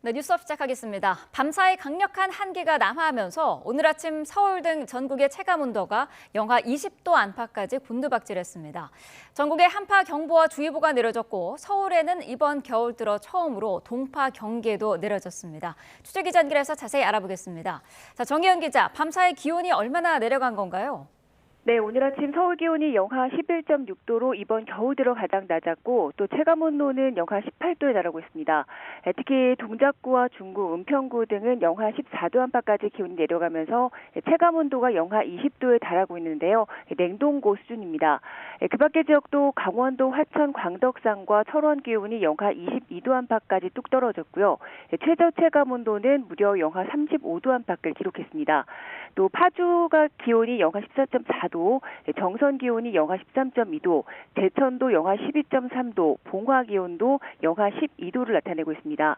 네, 뉴스업 시작하겠습니다. 밤사이 강력한 한기가 남하하면서 오늘 아침 서울 등 전국의 체감온도가 영하 20도 안팎까지 곤두박질했습니다. 전국에 한파 경보와 주의보가 내려졌고 서울에는 이번 겨울 들어 처음으로 동파 경계도 내려졌습니다. 취재기자 연결해서 자세히 알아보겠습니다. 자, 정혜연 기자, 밤사이 기온이 얼마나 내려간 건가요? 네, 오늘 아침 서울 기온이 영하 11.6도로 이번 겨울 들어 가장 낮았고 또 체감온도는 영하 18도에 달하고 있습니다. 특히 동작구와 중구, 은평구 등은 영하 14도 안팎까지 기온이 내려가면서 체감온도가 영하 20도에 달하고 있는데요. 냉동고 수준입니다. 그 밖의 지역도 강원도 화천 광덕산과 철원 기온이 영하 22도 안팎까지 뚝 떨어졌고요. 최저 체감온도는 무려 영하 35도 안팎을 기록했습니다. 또 파주가 기온이 영하 14.4도, 정선 기온이 영하 13.2도, 제천도 영하 12.3도, 봉화 기온도 영하 12도를 나타내고 있습니다.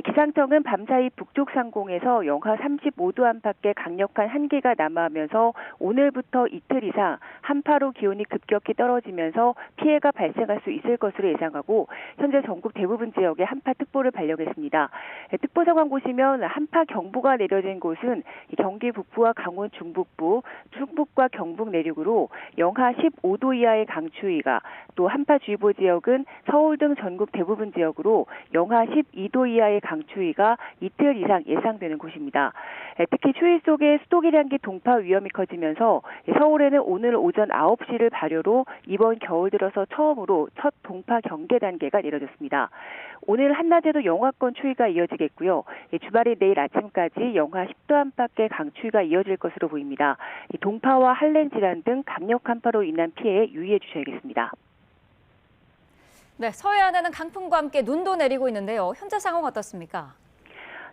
기상청은 밤사이 북쪽 상공에서 영하 35도 안팎의 강력한 한기가 남하하면서 오늘부터 이틀 이상 한파로 기온이 급격히 떨어지면서 피해가 발생할 수 있을 것으로 예상하고 현재 전국 대부분 지역에 한파특보를 발령했습니다. 특보 상황 보시면 한파 경보가 내려진 곳은 경기 북부와 강원 중북부, 충북과 경북 내륙으로 영하 15도 이하의 강추위가, 또 한파주의보 지역은 서울 등 전국 대부분 지역으로 영하 12도 이하의 강추위가 이틀 이상 예상되는 곳입니다. 특히 추위 속에 수도계량기 동파 위험이 커지면서 서울에는 오늘 오전 9시를 발효로 이번 겨울 들어서 처음으로 첫 동파 경계 단계가 내려졌습니다. 오늘 한낮에도 영하권 추위가 이어지겠고요. 주말인 내일 아침까지 영하 10도 안팎의 강추위가 이어질 것으로 보입니다. 동파와 한랭 질환 등 강력 한파로 인한 피해에 유의해 주셔야겠습니다. 네, 서해안에는 강풍과 함께 눈도 내리고 있는데요. 현재 상황 어떻습니까?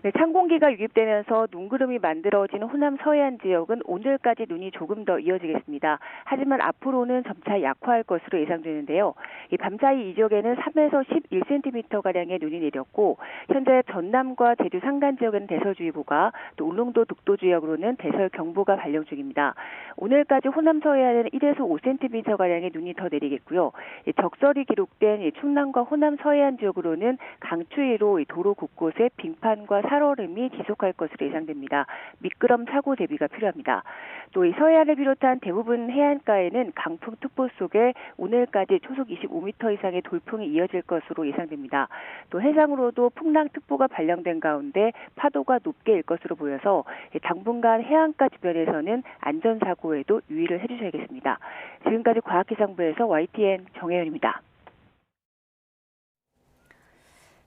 네, 찬 공기가 유입되면서 눈구름이 만들어진 호남 서해안 지역은 오늘까지 눈이 조금 더 이어지겠습니다. 하지만 앞으로는 점차 약화할 것으로 예상되는데요. 밤사이 이 지역에는 3에서 11cm가량의 눈이 내렸고 현재 전남과 제주 산간 지역에는 대설주의보가, 또 울릉도 독도 지역으로는 대설경보가 발령 중입니다. 오늘까지 호남 서해안에는 1에서 5cm가량의 눈이 더 내리겠고요. 적설이 기록된 충남과 호남 서해안 지역으로는 강추위로 도로 곳곳에 빙판과 살얼음이 지속할 것으로 예상됩니다. 미끄럼 사고 대비가 필요합니다. 또 이 서해안을 비롯한 대부분 해안가에는 강풍특보 속에 오늘까지 초속 25m 이상의 돌풍이 이어질 것으로 예상됩니다. 또 해상으로도 풍랑특보가 발령된 가운데 파도가 높게 일 것으로 보여서 당분간 해안가 주변에서는 안전사고에도 유의를 해주셔야겠습니다. 지금까지 과학기상부에서 YTN 정혜연입니다.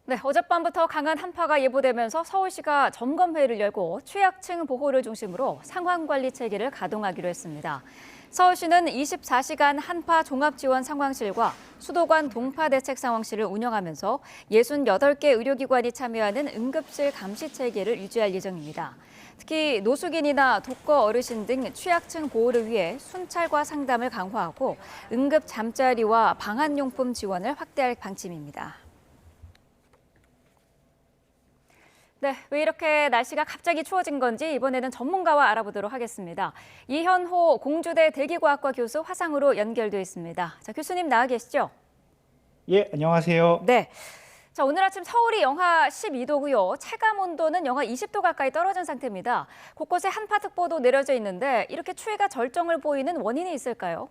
네, 어젯밤부터 강한 한파가 예보되면서 서울시가 점검회의를 열고 취약층 보호를 중심으로 상황관리 체계를 가동하기로 했습니다. 서울시는 24시간 한파 종합지원 상황실과 수도관 동파 대책 상황실을 운영하면서 68개 의료기관이 참여하는 응급실 감시 체계를 유지할 예정입니다. 특히 노숙인이나 독거 어르신 등 취약층 보호를 위해 순찰과 상담을 강화하고 응급 잠자리와 방한용품 지원을 확대할 방침입니다. 네, 왜 이렇게 날씨가 갑자기 추워진 건지 이번에는 전문가와 알아보도록 하겠습니다. 이현호 공주대 대기과학과 교수 화상으로 연결돼 있습니다. 자, 교수님 나와 계시죠? 예, 안녕하세요. 네. 자, 오늘 아침 서울이 영하 12도고요. 체감 온도는 영하 20도 가까이 떨어진 상태입니다. 곳곳에 한파특보도 내려져 있는데 이렇게 추위가 절정을 보이는 원인이 있을까요?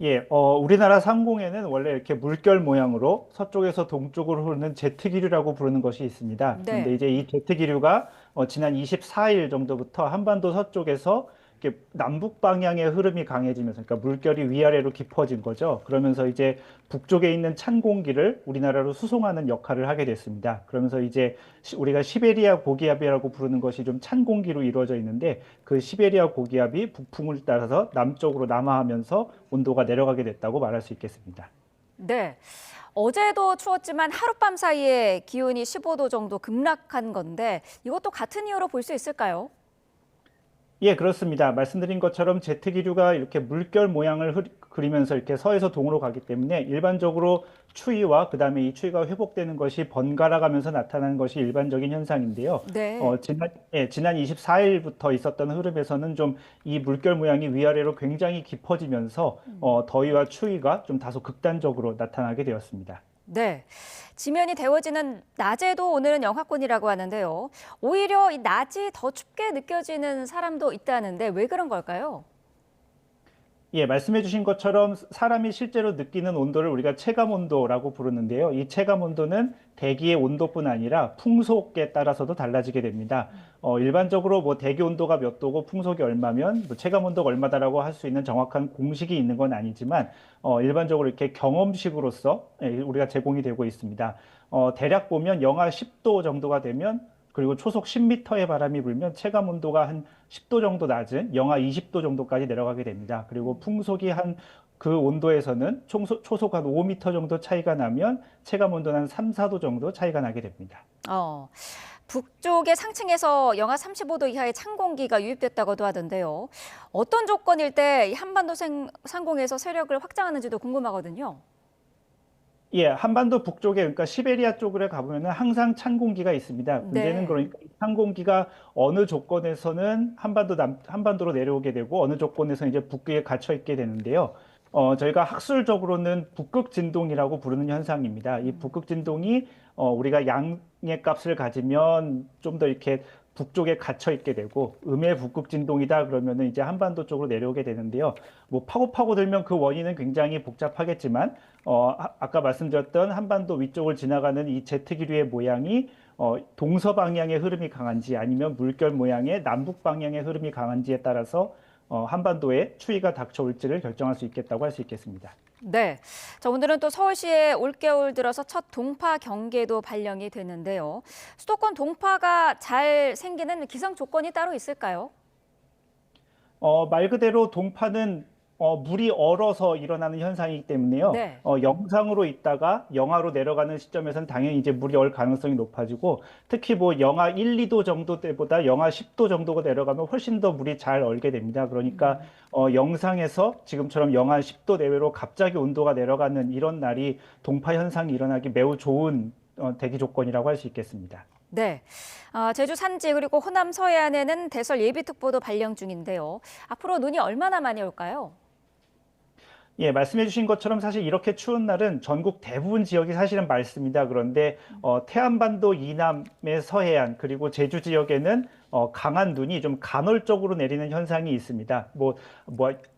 예, 우리나라 상공에는 원래 이렇게 물결 모양으로 서쪽에서 동쪽으로 흐르는 제트기류라고 부르는 것이 있습니다. 네. 그런데 이제 이 제트기류가 지난 24일 정도부터 한반도 서쪽에서 이렇게 남북 방향의 흐름이 강해지면서, 그러니까 물결이 위아래로 깊어진 거죠. 그러면서 이제 북쪽에 있는 찬 공기를 우리나라로 수송하는 역할을 하게 됐습니다. 그러면서 이제 우리가 시베리아 고기압이라고 부르는 것이 좀 찬 공기로 이루어져 있는데, 그 시베리아 고기압이 북풍을 따라서 남쪽으로 남하하면서 온도가 내려가게 됐다고 말할 수 있겠습니다. 네. 어제도 추웠지만 하룻밤 사이에 기온이 15도 정도 급락한 건데 이것도 같은 이유로 볼 수 있을까요? 예, 그렇습니다. 말씀드린 것처럼 제트기류가 이렇게 물결 모양을 그리면서 이렇게 서에서 동으로 가기 때문에 일반적으로 추위와 그다음에 이 추위가 회복되는 것이 번갈아 가면서 나타나는 것이 일반적인 현상인데요. 네. 지난 24일부터 있었던 흐름에서는 좀 이 물결 모양이 위아래로 굉장히 깊어지면서 더위와 추위가 좀 다소 극단적으로 나타나게 되었습니다. 네. 지면이 데워지는 낮에도 오늘은 영하권이라고 하는데요. 오히려 이 낮이 더 춥게 느껴지는 사람도 있다는데 왜 그런 걸까요? 예, 말씀해 주신 것처럼 사람이 실제로 느끼는 온도를 우리가 체감 온도라고 부르는데요. 이 체감 온도는 대기의 온도뿐 아니라 풍속에 따라서도 달라지게 됩니다. 일반적으로 뭐 대기 온도가 몇 도고 풍속이 얼마면 뭐 체감 온도가 얼마다라고 할 수 있는 정확한 공식이 있는 건 아니지만 일반적으로 이렇게 경험식으로서 우리가 제공이 되고 있습니다. 대략 보면 영하 10도 정도가 되면 그리고 초속 10m의 바람이 불면 체감 온도가 한 10도 정도 낮은 영하 20도 정도까지 내려가게 됩니다. 그리고 풍속이 한 그 온도에서는 초속 한 5m 정도 차이가 나면 체감 온도는 한 3, 4도 정도 차이가 나게 됩니다. 어, 북쪽의 상층에서 영하 35도 이하의 찬 공기가 유입됐다고도 하던데요. 어떤 조건일 때 이 한반도 상공에서 세력을 확장하는지도 궁금하거든요. 예, 한반도 북쪽에 그러니까 시베리아 쪽으로 가보면은 항상 찬 공기가 있습니다. 문제는 네. 그러니까 이 찬 공기가 어느 조건에서는 한반도로 내려오게 되고 어느 조건에서는 이제 북극에 갇혀 있게 되는데요. 저희가 학술적으로는 북극 진동이라고 부르는 현상입니다. 이 북극 진동이 우리가 양의 값을 가지면 좀 더 이렇게 북쪽에 갇혀 있게 되고 음의 북극 진동이다 그러면은 이제 한반도 쪽으로 내려오게 되는데요. 뭐 파고 들면 그 원인은 굉장히 복잡하겠지만 아까 말씀드렸던 한반도 위쪽을 지나가는 이 제트 기류의 모양이 동서 방향의 흐름이 강한지 아니면 물결 모양의 남북 방향의 흐름이 강한지에 따라서 한반도에 추위가 닥쳐올지를 결정할 수 있겠다고 할 수 있겠습니다. 네. 자, 오늘은 또 서울시에 올겨울 들어서 첫 동파 경계도 발령이 됐는데요. 수도권 동파가 잘 생기는 기상 조건이 따로 있을까요? 말 그대로 동파는 물이 얼어서 일어나는 현상이기 때문에요. 네. 영상으로 있다가 영하로 내려가는 시점에서는 당연히 이제 물이 얼 가능성이 높아지고 특히 뭐 영하 1, 2도 정도 때보다 영하 10도 정도가 내려가면 훨씬 더 물이 잘 얼게 됩니다. 그러니까 영상에서 지금처럼 영하 10도 내외로 갑자기 온도가 내려가는 이런 날이 동파 현상이 일어나기 매우 좋은 대기 조건이라고 할 수 있겠습니다. 네. 제주 산지 그리고 호남 서해안에는 대설 예비특보도 발령 중인데요. 앞으로 눈이 얼마나 많이 올까요? 예, 말씀해 주신 것처럼 사실 이렇게 추운 날은 전국 대부분 지역이 사실은 맑습니다. 그런데 태안반도 이남의 서해안 그리고 제주 지역에는 강한 눈이 좀 간헐적으로 내리는 현상이 있습니다. 뭐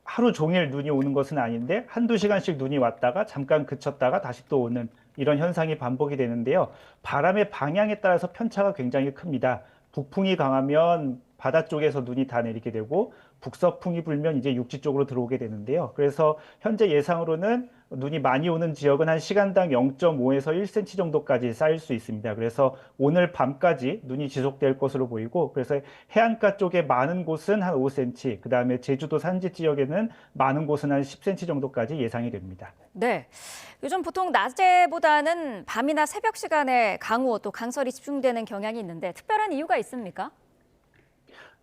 하루 종일 눈이 오는 것은 아닌데 한두 시간씩 눈이 왔다가 잠깐 그쳤다가 다시 또 오는 이런 현상이 반복이 되는데요. 바람의 방향에 따라서 편차가 굉장히 큽니다. 북풍이 강하면 바다 쪽에서 눈이 다 내리게 되고 북서풍이 불면 이제 육지 쪽으로 들어오게 되는데요. 그래서 현재 예상으로는 눈이 많이 오는 지역은 한 시간당 0.5에서 1cm 정도까지 쌓일 수 있습니다. 그래서 오늘 밤까지 눈이 지속될 것으로 보이고 그래서 해안가 쪽에 많은 곳은 한 5cm, 그다음에 제주도 산지 지역에는 많은 곳은 한 10cm 정도까지 예상이 됩니다. 네. 요즘 보통 낮에보다는 밤이나 새벽 시간에 강우 또 강설이 집중되는 경향이 있는데 특별한 이유가 있습니까?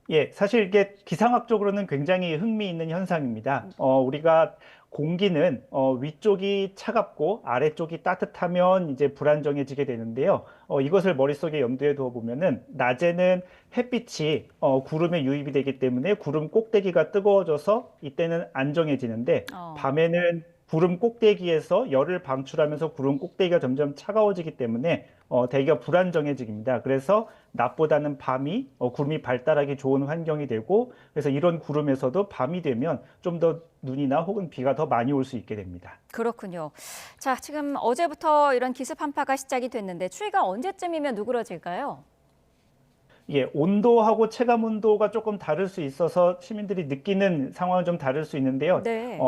예, 사실 이게 기상학적으로는 굉장히 흥미있는 현상입니다. 우리가 공기는 위쪽이 차갑고 아래쪽이 따뜻하면 이제 불안정해지게 되는데요. 이것을 머릿속에 염두에 두어 보면은 낮에는 햇빛이 구름에 유입이 되기 때문에 구름 꼭대기가 뜨거워져서 이때는 안정해지는데 밤에는 구름 꼭대기에서 열을 방출하면서 구름 꼭대기가 점점 차가워지기 때문에 대기가 불안정해집니다. 그래서 낮보다는 밤이 구름이 발달하기 좋은 환경이 되고 그래서 이런 구름에서도 밤이 되면 좀 더 눈이나 혹은 비가 더 많이 올 수 있게 됩니다. 그렇군요. 자, 지금 어제부터 이런 기습 한파가 시작이 됐는데 추위가 언제쯤이면 누그러질까요? 예, 온도하고 체감 온도가 조금 다를 수 있어서 시민들이 느끼는 상황은 좀 다를 수 있는데요. 네.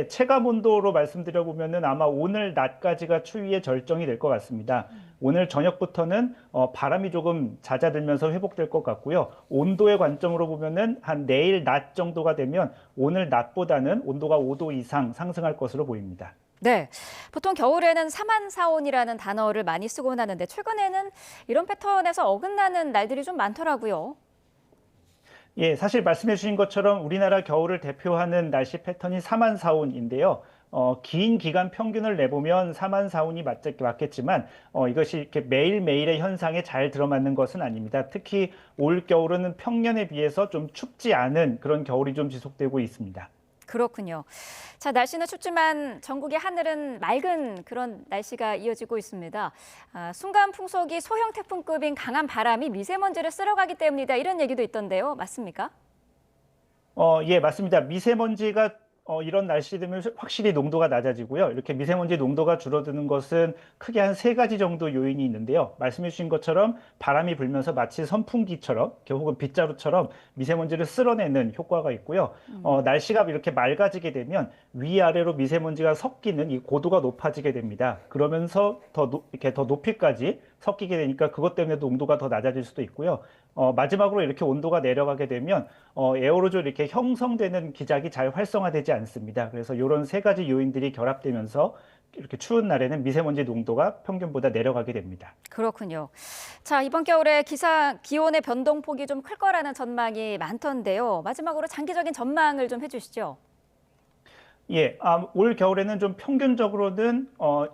체감 온도로 말씀드려 보면은 아마 오늘 낮까지가 추위의 절정이 될 것 같습니다. 오늘 저녁부터는 바람이 조금 잦아들면서 회복될 것 같고요. 온도의 관점으로 보면은 한 내일 낮 정도가 되면 오늘 낮보다는 온도가 5도 이상 상승할 것으로 보입니다. 네. 보통 겨울에는 사만사온이라는 단어를 많이 쓰곤 하는데 최근에는 이런 패턴에서 어긋나는 날들이 좀 많더라고요. 예, 사실 말씀해 주신 것처럼 우리나라 겨울을 대표하는 날씨 패턴이 사만사온인데요. 긴 기간 평균을 내보면 사만사온이 맞겠지만 이것이 이렇게 매일매일의 현상에 잘 들어맞는 것은 아닙니다. 특히 올 겨울은 평년에 비해서 좀 춥지 않은 그런 겨울이 좀 지속되고 있습니다. 그렇군요. 자, 날씨는 춥지만 전국의 하늘은 맑은 그런 날씨가 이어지고 있습니다. 순간 풍속이 소형 태풍급인 강한 바람이 미세먼지를 쓸어가기 때문이다. 이런 얘기도 있던데요. 맞습니까? 예, 맞습니다. 미세먼지가 이런 날씨 되면 확실히 농도가 낮아지고요. 이렇게 미세먼지 농도가 줄어드는 것은 크게 한 3가지 정도 요인이 있는데요. 말씀해 주신 것처럼 바람이 불면서 마치 선풍기처럼 혹은 빗자루처럼 미세먼지를 쓸어내는 효과가 있고요. 날씨가 이렇게 맑아지게 되면 위아래로 미세먼지가 섞이는 이 고도가 높아지게 됩니다. 그러면서 이렇게 더 높이까지 섞이게 되니까 그것 때문에 농도가 더 낮아질 수도 있고요. 마지막으로 이렇게 온도가 내려가게 되면 에어로졸 이렇게 형성되는 기작이 잘 활성화되지 않습니다. 그래서 이런 3가지 요인들이 결합되면서 이렇게 추운 날에는 미세먼지 농도가 평균보다 내려가게 됩니다. 그렇군요. 자, 이번 겨울에 기온의 변동폭이 좀 클 거라는 전망이 많던데요. 마지막으로 장기적인 전망을 좀 해주시죠. 예, 올 겨울에는 좀 평균적으로는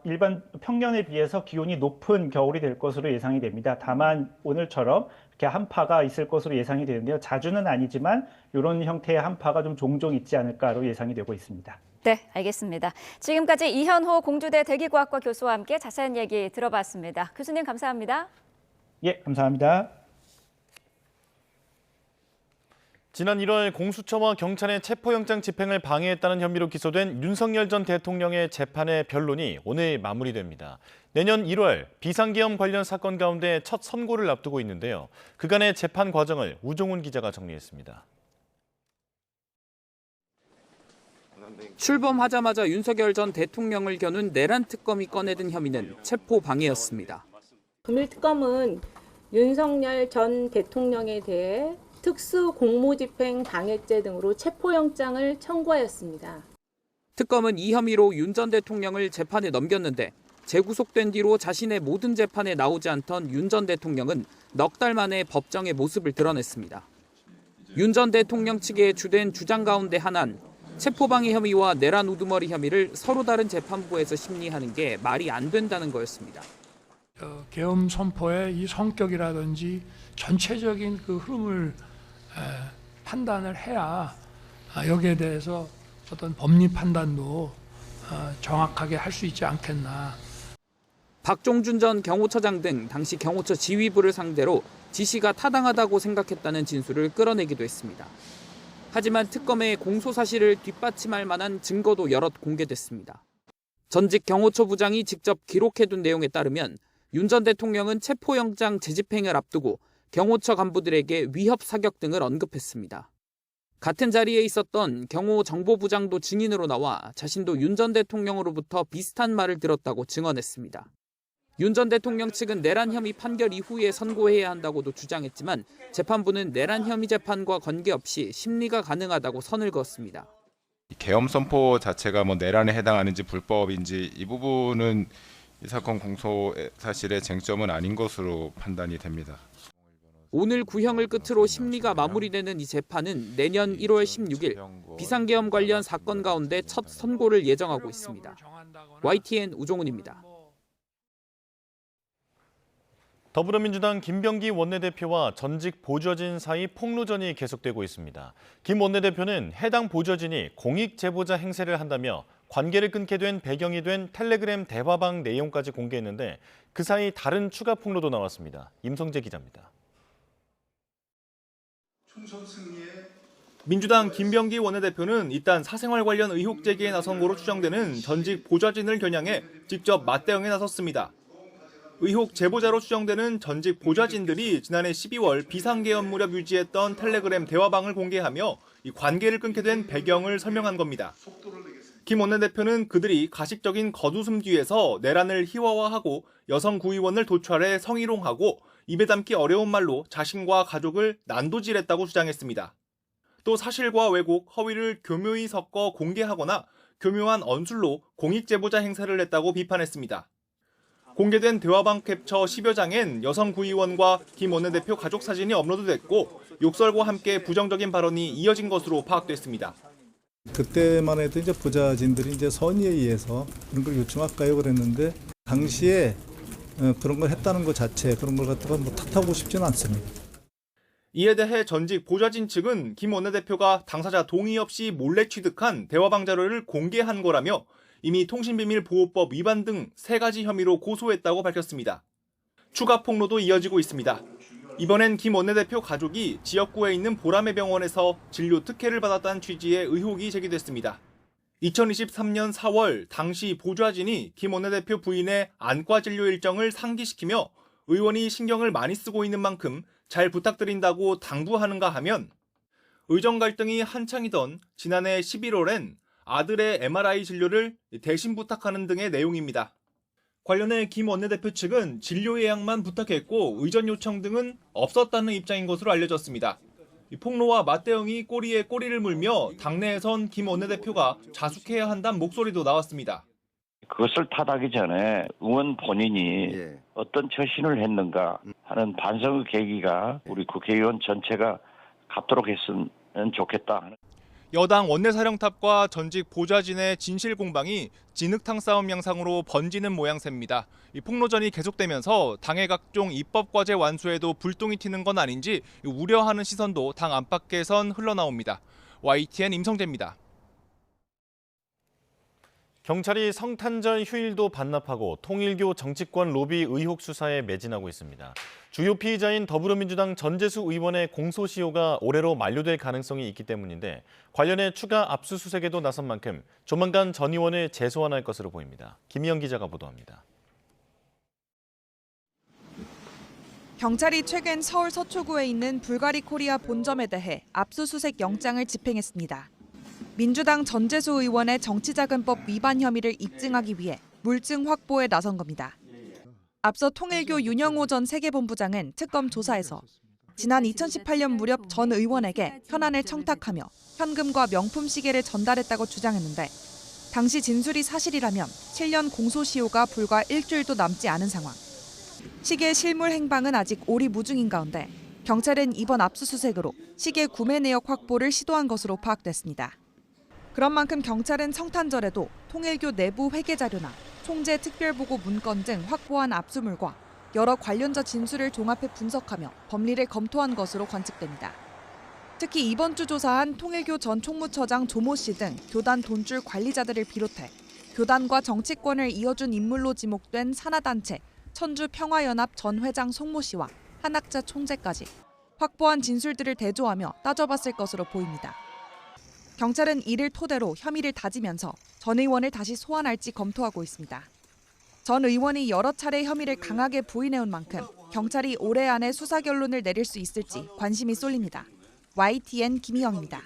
일반 평년에 비해서 기온이 높은 겨울이 될 것으로 예상이 됩니다. 다만 오늘처럼 이렇게 한파가 있을 것으로 예상이 되는데요. 자주는 아니지만 이런 형태의 한파가 좀 종종 있지 않을까로 예상이 되고 있습니다. 네, 알겠습니다. 지금까지 이현호 공주대 대기과학과 교수와 함께 자세한 얘기 들어봤습니다. 교수님 감사합니다. 예, 감사합니다. 지난 1월 공수처와 경찰의 체포영장 집행을 방해했다는 혐의로 기소된 윤석열 전 대통령의 재판의 변론이 오늘 마무리됩니다. 내년 1월 비상계엄 관련 사건 가운데 첫 선고를 앞두고 있는데요. 그간의 재판 과정을 우종훈 기자가 정리했습니다. 출범하자마자 윤석열 전 대통령을 겨눈 내란 특검이 꺼내든 혐의는 체포 방해였습니다. 금일특검은 윤석열 전 대통령에 대해 특수 공무집행 방해죄 등으로 체포영장을 청구하였습니다. 특검은 이 혐의로 윤 전 대통령을 재판에 넘겼는데 재구속된 뒤로 자신의 모든 재판에 나오지 않던 윤 전 대통령은 넉 달 만에 법정의 모습을 드러냈습니다. 윤 전 대통령 측의 주된 주장 가운데 하나는 체포방해 혐의와 내란 우두머리 혐의를 서로 다른 재판부에서 심리하는 게 말이 안 된다는 거였습니다. 계엄 선포의 이 성격이라든지 전체적인 그 흐름을 판단을 해야 여기에 대해서 어떤 법리 판단도 정확하게 할 수 있지 않겠나. 박종준 전 경호처장 등 당시 경호처 지휘부를 상대로 지시가 타당하다고 생각했다는 진술을 끌어내기도 했습니다. 하지만 특검의 공소 사실을 뒷받침할 만한 증거도 여럿 공개됐습니다. 전직 경호처 부장이 직접 기록해둔 내용에 따르면 윤 전 대통령은 체포영장 재집행을 앞두고 경호처 간부들에게 위협 사격 등을 언급했습니다. 같은 자리에 있었던 경호 정보부장도 증인으로 나와 자신도 윤 전 대통령으로부터 비슷한 말을 들었다고 증언했습니다. 윤 전 대통령 측은 내란 혐의 판결 이후에 선고해야 한다고도 주장했지만 재판부는 내란 혐의 재판과 관계없이 심리가 가능하다고 선을 그었습니다. 계엄 선포 자체가 내란에 해당하는지 불법인지 이 부분은 이 사건 공소 사실의 쟁점은 아닌 것으로 판단이 됩니다. 오늘 구형을 끝으로 심리가 마무리되는 이 재판은 내년 1월 16일 비상계엄 관련 사건 가운데 첫 선고를 예정하고 있습니다. YTN 우종훈입니다. 더불어민주당 김병기 원내대표와 전직 보좌진 사이 폭로전이 계속되고 있습니다. 김 원내대표는 해당 보좌진이 공익 제보자 행세를 한다며 관계를 끊게 된 배경이 된 텔레그램 대화방 내용까지 공개했는데 그 사이 다른 추가 폭로도 나왔습니다. 임성재 기자입니다. 민주당 김병기 원내대표는 이딴 사생활 관련 의혹 제기에 나선 거로 추정되는 전직 보좌진을 겨냥해 직접 맞대응에 나섰습니다. 의혹 제보자로 추정되는 전직 보좌진들이 지난해 12월 비상계엄 무렵 유지했던 텔레그램 대화방을 공개하며 이 관계를 끊게 된 배경을 설명한 겁니다. 김 원내대표는 그들이 가식적인 겉웃음 뒤에서 내란을 희화화하고 여성 구의원을 도찰해 성희롱하고 입에 담기 어려운 말로 자신과 가족을 난도질했다고 주장했습니다. 또 사실과 왜곡, 허위를 교묘히 섞어 공개하거나 교묘한 언술로 공익제보자 행사를 했다고 비판했습니다. 공개된 대화방 캡처 10여 장엔 여성 구의원과 김 원내대표 가족 사진이 업로드됐고 욕설과 함께 부정적인 발언이 이어진 것으로 파악됐습니다. 그때만 해도 이제 보좌진들이 이제 선의에 의해서 그런 걸 요청할까요 그랬는데 당시에 그런 걸 했다는 것 자체 그런 걸 갖다가 탓하고 싶지는 않습니다. 이에 대해 전직 보좌진 측은 김 원내대표가 당사자 동의 없이 몰래 취득한 대화방 자료를 공개한 거라며 이미 통신비밀보호법 위반 등 3가지 혐의로 고소했다고 밝혔습니다. 추가 폭로도 이어지고 있습니다. 이번엔 김 원내대표 가족이 지역구에 있는 보라매 병원에서 진료 특혜를 받았다는 취지의 의혹이 제기됐습니다. 2023년 4월 당시 보좌진이 김 원내대표 부인의 안과 진료 일정을 상기시키며 의원이 신경을 많이 쓰고 있는 만큼 잘 부탁드린다고 당부하는가 하면 의정 갈등이 한창이던 지난해 11월엔 아들의 MRI 진료를 대신 부탁하는 등의 내용입니다. 관련해 김 원내대표 측은 진료 예약만 부탁했고 의전 요청 등은 없었다는 입장인 것으로 알려졌습니다. 폭로와 맞대응이 꼬리에 꼬리를 물며 당내에선 김 원내대표가 자숙해야 한다는 목소리도 나왔습니다. 그것을 탓하기 전에 의원 본인이 어떤 처신을 했는가 하는 반성의 계기가 우리 국회의원 전체가 갖도록 했으면 좋겠다. 여당 원내사령탑과 전직 보좌진의 진실 공방이 진흙탕 싸움 양상으로 번지는 모양새입니다. 이 폭로전이 계속되면서 당의 각종 입법 과제 완수에도 불똥이 튀는 건 아닌지 우려하는 시선도 당 안팎에선 흘러나옵니다. YTN 임성재입니다. 경찰이 성탄절 휴일도 반납하고 통일교 정치권 로비 의혹 수사에 매진하고 있습니다. 주요 피의자인 더불어민주당 전재수 의원의 공소시효가 올해로 만료될 가능성이 있기 때문인데 관련해 추가 압수수색에도 나선 만큼 조만간 전 의원을 재소환할 것으로 보입니다. 김희영 기자가 보도합니다. 경찰이 최근 서울 서초구에 있는 불가리 코리아 본점에 대해 압수수색 영장을 집행했습니다. 민주당 전재수 의원의 정치자금법 위반 혐의를 입증하기 위해 물증 확보에 나선 겁니다. 앞서 통일교 윤영호 전 세계본부장은 특검 조사에서 지난 2018년 무렵 전 의원에게 현안을 청탁하며 현금과 명품 시계를 전달했다고 주장했는데 당시 진술이 사실이라면 7년 공소시효가 불과 일주일도 남지 않은 상황. 시계 실물 행방은 아직 오리무중인 가운데 경찰은 이번 압수수색으로 시계 구매 내역 확보를 시도한 것으로 파악됐습니다. 그런 만큼 경찰은 성탄절에도 통일교 내부 회계 자료나 총재 특별보고 문건 등 확보한 압수물과 여러 관련자 진술을 종합해 분석하며 법리를 검토한 것으로 관측됩니다. 특히 이번 주 조사한 통일교 전 총무처장 조모 씨 등 교단 돈줄 관리자들을 비롯해 교단과 정치권을 이어준 인물로 지목된 산하단체 천주평화연합 전 회장 송모 씨와 한학자 총재까지 확보한 진술들을 대조하며 따져봤을 것으로 보입니다. 경찰은 이를 토대로 혐의를 다지면서 전 의원을 다시 소환할지 검토하고 있습니다. 전 의원이 여러 차례 혐의를 강하게 부인해온 만큼 경찰이 올해 안에 수사 결론을 내릴 수 있을지 관심이 쏠립니다. YTN 김희영입니다.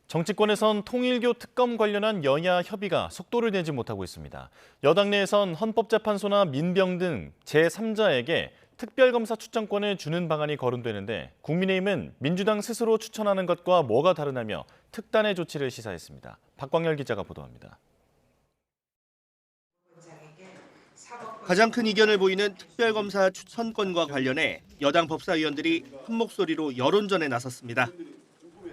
정치권에선 통일교 특검 관련한 여야 협의가 속도를 내지 못하고 있습니다. 여당 내에선 헌법재판소나 민병 등 제3자에게 특별검사 추천권을 주는 방안이 거론되는데 국민의힘은 민주당 스스로 추천하는 것과 뭐가 다르냐며 특단의 조치를 시사했습니다. 박광열 기자가 보도합니다. 가장 큰 이견을 보이는 특별검사 추천권과 관련해 여당 법사위원들이 한 목소리로 여론전에 나섰습니다.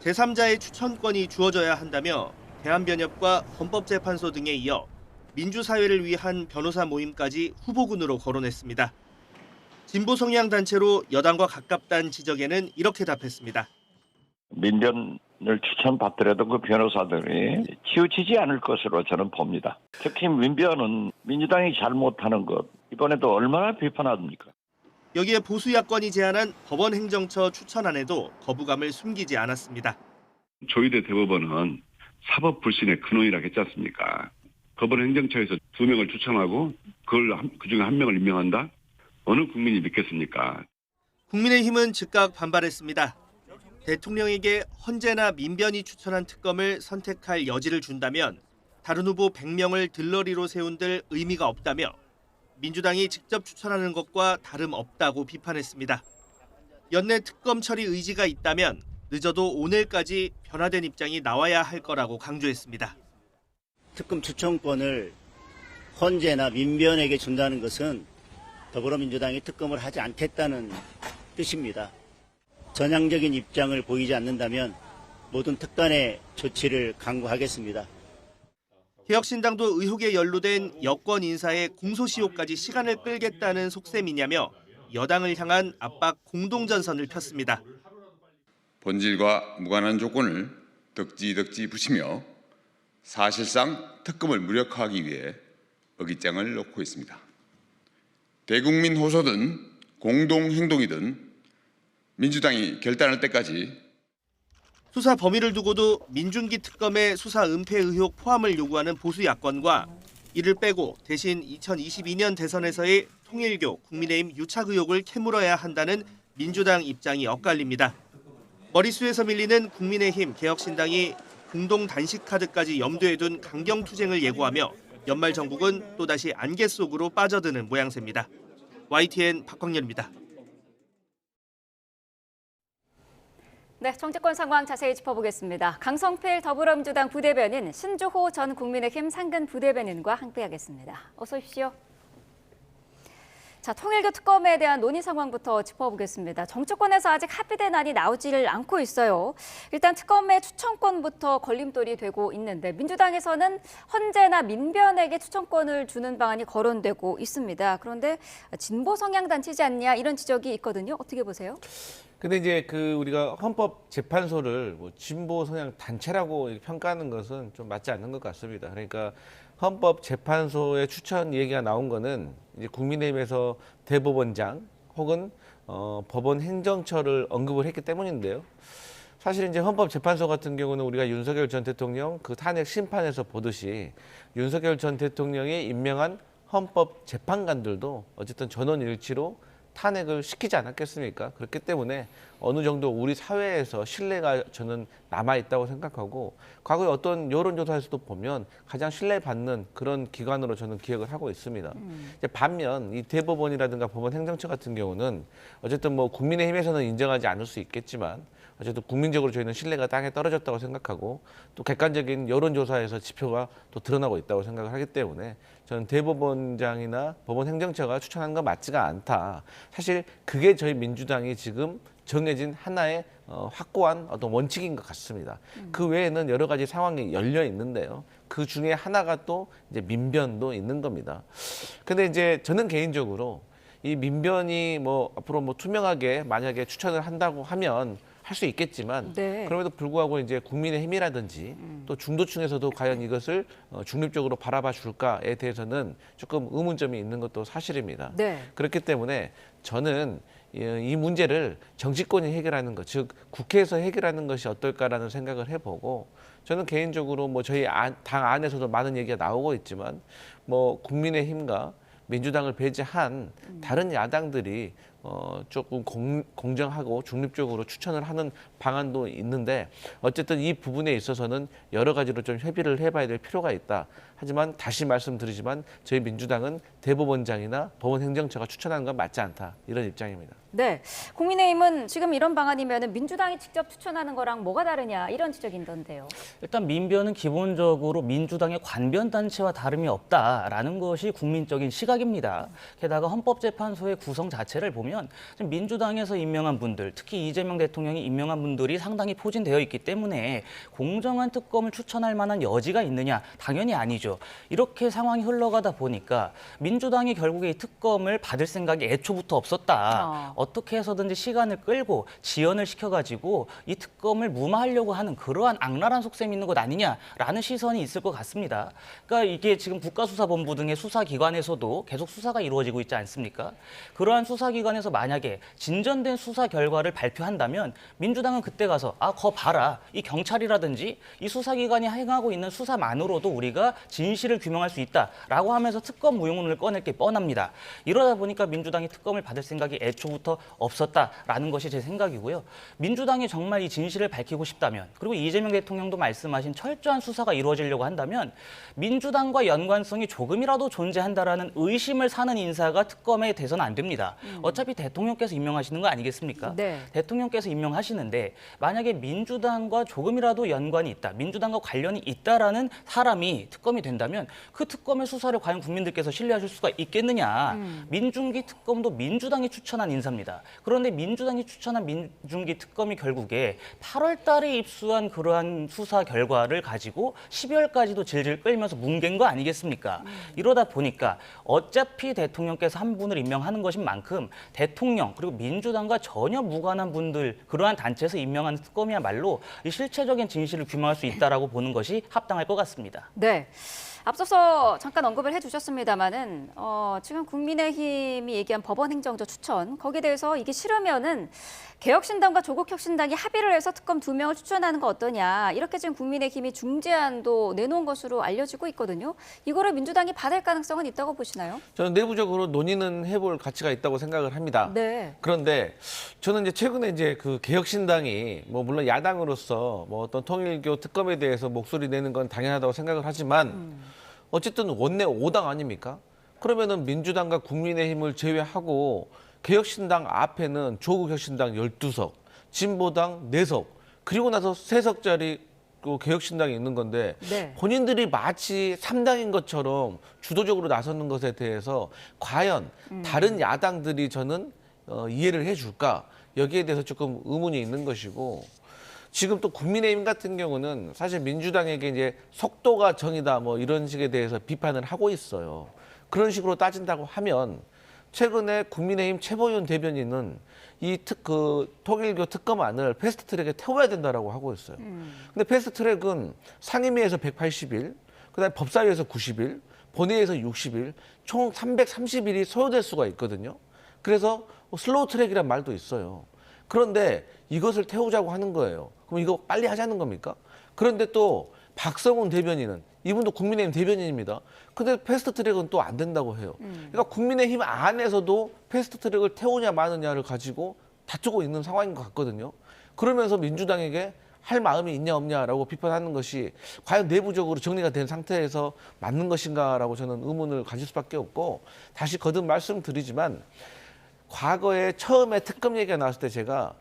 제3자의 추천권이 주어져야 한다며 대한변협과 헌법재판소 등에 이어 민주사회를 위한 변호사 모임까지 후보군으로 거론했습니다. 진보 성향 단체로 여당과 가깝다는 지적에는 이렇게 답했습니다. 민변을 추천받더라도 그 변호사들이 치우치지 않을 것으로 저는 봅니다. 특히 민변은 민주당이 잘못하는 것 이번에도 얼마나 비판합니까? 여기에 보수 야권이 제안한 법원 행정처 추천안에도 거부감을 숨기지 않았습니다. 조희대 대법원은 사법 불신의 근원이라고 했지 않습니까? 법원 행정처에서 2명을 추천하고 그중에 1명을 임명한다? 어느 국민이 믿겠습니까? 국민의힘은 즉각 반발했습니다. 대통령에게 헌재나 민변이 추천한 특검을 선택할 여지를 준다면 다른 후보 100명을 들러리로 세운들 의미가 없다며 민주당이 직접 추천하는 것과 다름없다고 비판했습니다. 연내 특검 처리 의지가 있다면 늦어도 오늘까지 변화된 입장이 나와야 할 거라고 강조했습니다. 특검 추천권을 헌재나 민변에게 준다는 것은 더불어민주당이 특검을 하지 않겠다는 뜻입니다. 전향적인 입장을 보이지 않는다면 모든 특단의 조치를 강구하겠습니다. 개혁신당도 의혹에 연루된 여권 인사의 공소시효까지 시간을 끌겠다는 속셈이냐며 여당을 향한 압박 공동전선을 폈습니다. 본질과 무관한 조건을 덕지덕지 부시며 사실상 특검을 무력화하기 위해 어깃장을 놓고 있습니다. 대국민 호소든 공동행동이든 민주당이 결단할 때까지 수사 범위를 두고도 민중기 특검의 수사 은폐 의혹 포함을 요구하는 보수 야권과 이를 빼고 대신 2022년 대선에서의 통일교, 국민의힘 유착 의혹을 캐물어야 한다는 민주당 입장이 엇갈립니다. 머릿수에서 밀리는 국민의힘, 개혁신당이 공동 단식 카드까지 염두에 둔 강경 투쟁을 예고하며 연말 정국은 또다시 안개 속으로 빠져드는 모양새입니다. YTN 박광렬입니다. 네, 정치권 상황 자세히 짚어보겠습니다. 강성필 더불어민주당 부대변인, 신주호 전 국민의힘 상근 부대변인과 함께하겠습니다. 어서 오십시오. 자, 통일교 특검에 대한 논의 상황부터 짚어보겠습니다. 정치권에서 아직 합의된 안이 나오지를 않고 있어요. 일단 특검의 추천권부터 걸림돌이 되고 있는데 민주당에서는 헌재나 민변에게 추천권을 주는 방안이 거론되고 있습니다. 그런데 진보 성향 단체지 않냐 이런 지적이 있거든요. 어떻게 보세요? 근데 이제 우리가 헌법재판소를 진보 성향 단체라고 평가하는 것은 좀 맞지 않는 것 같습니다. 그러니까 헌법재판소의 추천 얘기가 나온 거는 이제 국민의힘에서 대법원장 혹은 법원 행정처를 언급을 했기 때문인데요. 사실 이제 헌법재판소 같은 경우는 우리가 윤석열 전 대통령 그 탄핵 심판에서 보듯이 윤석열 전 대통령이 임명한 헌법재판관들도 어쨌든 전원일치로 탄핵을 시키지 않았겠습니까? 그렇기 때문에 어느 정도 우리 사회에서 신뢰가 저는 남아있다고 생각하고 과거에 어떤 여론조사에서도 보면 가장 신뢰받는 그런 기관으로 저는 기억을 하고 있습니다. 이제 반면 이 대법원이라든가 법원 행정처 같은 경우는 어쨌든 뭐 국민의힘에서는 인정하지 않을 수 있겠지만 어쨌든 국민적으로 저희는 신뢰가 땅에 떨어졌다고 생각하고 또 객관적인 여론조사에서 지표가 또 드러나고 있다고 생각을 하기 때문에 저는 대법원장이나 법원 행정처가 추천한 건 맞지가 않다. 사실 그게 저희 민주당이 지금 정해진 하나의 확고한 어떤 원칙인 것 같습니다. 그 외에는 여러 가지 상황이 열려 있는데요. 그 중에 하나가 또 이제 민변도 있는 겁니다. 근데 이제 저는 개인적으로 이 민변이 뭐 앞으로 뭐 투명하게 만약에 추천을 한다고 하면 할 수 있겠지만 네. 그럼에도 불구하고 이제 국민의힘이라든지 또 중도층에서도 과연 이것을 중립적으로 바라봐 줄까에 대해서는 조금 의문점이 있는 것도 사실입니다. 네. 그렇기 때문에 저는 이 문제를 정치권이 해결하는 것, 즉 국회에서 해결하는 것이 어떨까라는 생각을 해보고 저는 개인적으로 뭐 저희 당 안에서도 많은 얘기가 나오고 있지만 뭐 국민의힘과 민주당을 배제한 다른 야당들이 조금 공정하고 중립적으로 추천을 하는 방안도 있는데 어쨌든 이 부분에 있어서는 여러 가지로 좀 협의를 해봐야 될 필요가 있다. 하지만 다시 말씀드리지만 저희 민주당은 대법원장이나 법원 행정처가 추천하는 건 맞지 않다. 이런 입장입니다. 네, 국민의힘은 지금 이런 방안이면 민주당이 직접 추천하는 거랑 뭐가 다르냐 이런 지적이 있던데요. 일단 민변은 기본적으로 민주당의 관변단체와 다름이 없다라는 것이 국민적인 시각입니다. 게다가 헌법재판소의 구성 자체를 보면 지금 민주당에서 임명한 분들, 특히 이재명 대통령이 임명한 분들이 상당히 포진되어 있기 때문에 공정한 특검을 추천할 만한 여지가 있느냐? 당연히 아니죠. 이렇게 상황이 흘러가다 보니까 민주당이 결국에 이 특검을 받을 생각이 애초부터 없었다. 어떻게 해서든지 시간을 끌고 지연을 시켜가지고 이 특검을 무마하려고 하는 그러한 악랄한 속셈이 있는 것 아니냐라는 시선이 있을 것 같습니다. 그러니까 이게 지금 국가수사본부 등의 수사기관에서도 계속 수사가 이루어지고 있지 않습니까? 그러한 수사기관에서 만약에 진전된 수사 결과를 발표한다면 민주당은 그때 가서 거 봐라. 이 경찰이라든지 이 수사기관이 행하고 있는 수사만으로도 우리가 진실을 규명할 수 있다라고 하면서 특검 무용론을 꺼낼 게 뻔합니다. 이러다 보니까 민주당이 특검을 받을 생각이 애초부터 없었다라는 것이 제 생각이고요. 민주당이 정말 이 진실을 밝히고 싶다면 그리고 이재명 대통령도 말씀하신 철저한 수사가 이루어지려고 한다면 민주당과 연관성이 조금이라도 존재한다라는 의심을 사는 인사가 특검에 돼서는 안 됩니다. 어차피 대통령께서 임명하시는 거 아니겠습니까? 네. 대통령께서 임명하시는데 만약에 민주당과 조금이라도 연관이 있다, 민주당과 관련이 있다라는 사람이 특검이 된다면 그 특검의 수사를 과연 국민들께서 신뢰하실 수가 있겠느냐. 민중기 특검도 민주당이 추천한 인사입니다. 그런데 민주당이 추천한 민중기 특검이 결국에 8월 달에 입수한 그러한 수사 결과를 가지고 12월까지도 질질 끌면서 뭉갠 거 아니겠습니까? 이러다 보니까 어차피 대통령께서 한 분을 임명하는 것인 만큼 대통령 그리고 민주당과 전혀 무관한 분들 그러한 단체에서 임명하는 특검이야말로 이 실체적인 진실을 규명할 수 있다라고 보는 것이 합당할 것 같습니다. 네. 앞서서 잠깐 언급을 해주셨습니다마는 지금 국민의힘이 얘기한 법원 행정처 추천 거기에 대해서 이게 싫으면은 개혁신당과 조국혁신당이 합의를 해서 특검 2명을 추천하는 거 어떠냐 이렇게 지금 국민의힘이 중재안도 내놓은 것으로 알려지고 있거든요. 이거를 민주당이 받을 가능성은 있다고 보시나요? 저는 내부적으로 논의는 해볼 가치가 있다고 생각을 합니다. 네. 그런데 저는 이제 최근에 이제 그 개혁신당이 뭐 물론 야당으로서 뭐 어떤 통일교 특검에 대해서 목소리 내는 건 당연하다고 생각을 하지만 어쨌든 원내 5당 아닙니까? 그러면은 민주당과 국민의힘을 제외하고 개혁신당 앞에는 조국혁신당 12석, 진보당 4석, 그리고 나서 3석짜리 개혁신당이 있는 건데 네. 본인들이 마치 3당인 것처럼 주도적으로 나서는 것에 대해서 과연 다른 야당들이 저는 이해를 해줄까? 여기에 대해서 조금 의문이 있는 것이고 지금 또 국민의힘 같은 경우는 사실 민주당에게 이제 속도가 정이다 뭐 이런 식에 대해서 비판을 하고 있어요. 그런 식으로 따진다고 하면 최근에 국민의힘 최보윤 대변인은 이 통일교 특검안을 패스트트랙에 태워야 된다라고 하고 있어요. 근데 패스트트랙은 상임위에서 180일, 그다음에 법사위에서 90일, 본회의에서 60일, 총 330일이 소요될 수가 있거든요. 그래서 슬로우 트랙이란 말도 있어요. 그런데 이것을 태우자고 하는 거예요. 그럼 이거 빨리 하자는 겁니까? 그런데 또 박성훈 대변인은 이분도 국민의힘 대변인입니다. 근데 패스트트랙은 또 안 된다고 해요. 그러니까 국민의힘 안에서도 패스트트랙을 태우냐 마느냐를 가지고 다투고 있는 상황인 것 같거든요. 그러면서 민주당에게 할 마음이 있냐 없냐라고 비판하는 것이 과연 내부적으로 정리가 된 상태에서 맞는 것인가라고 저는 의문을 가질 수밖에 없고 다시 거듭 말씀드리지만 과거에 처음에 특검 얘기가 나왔을 때 제가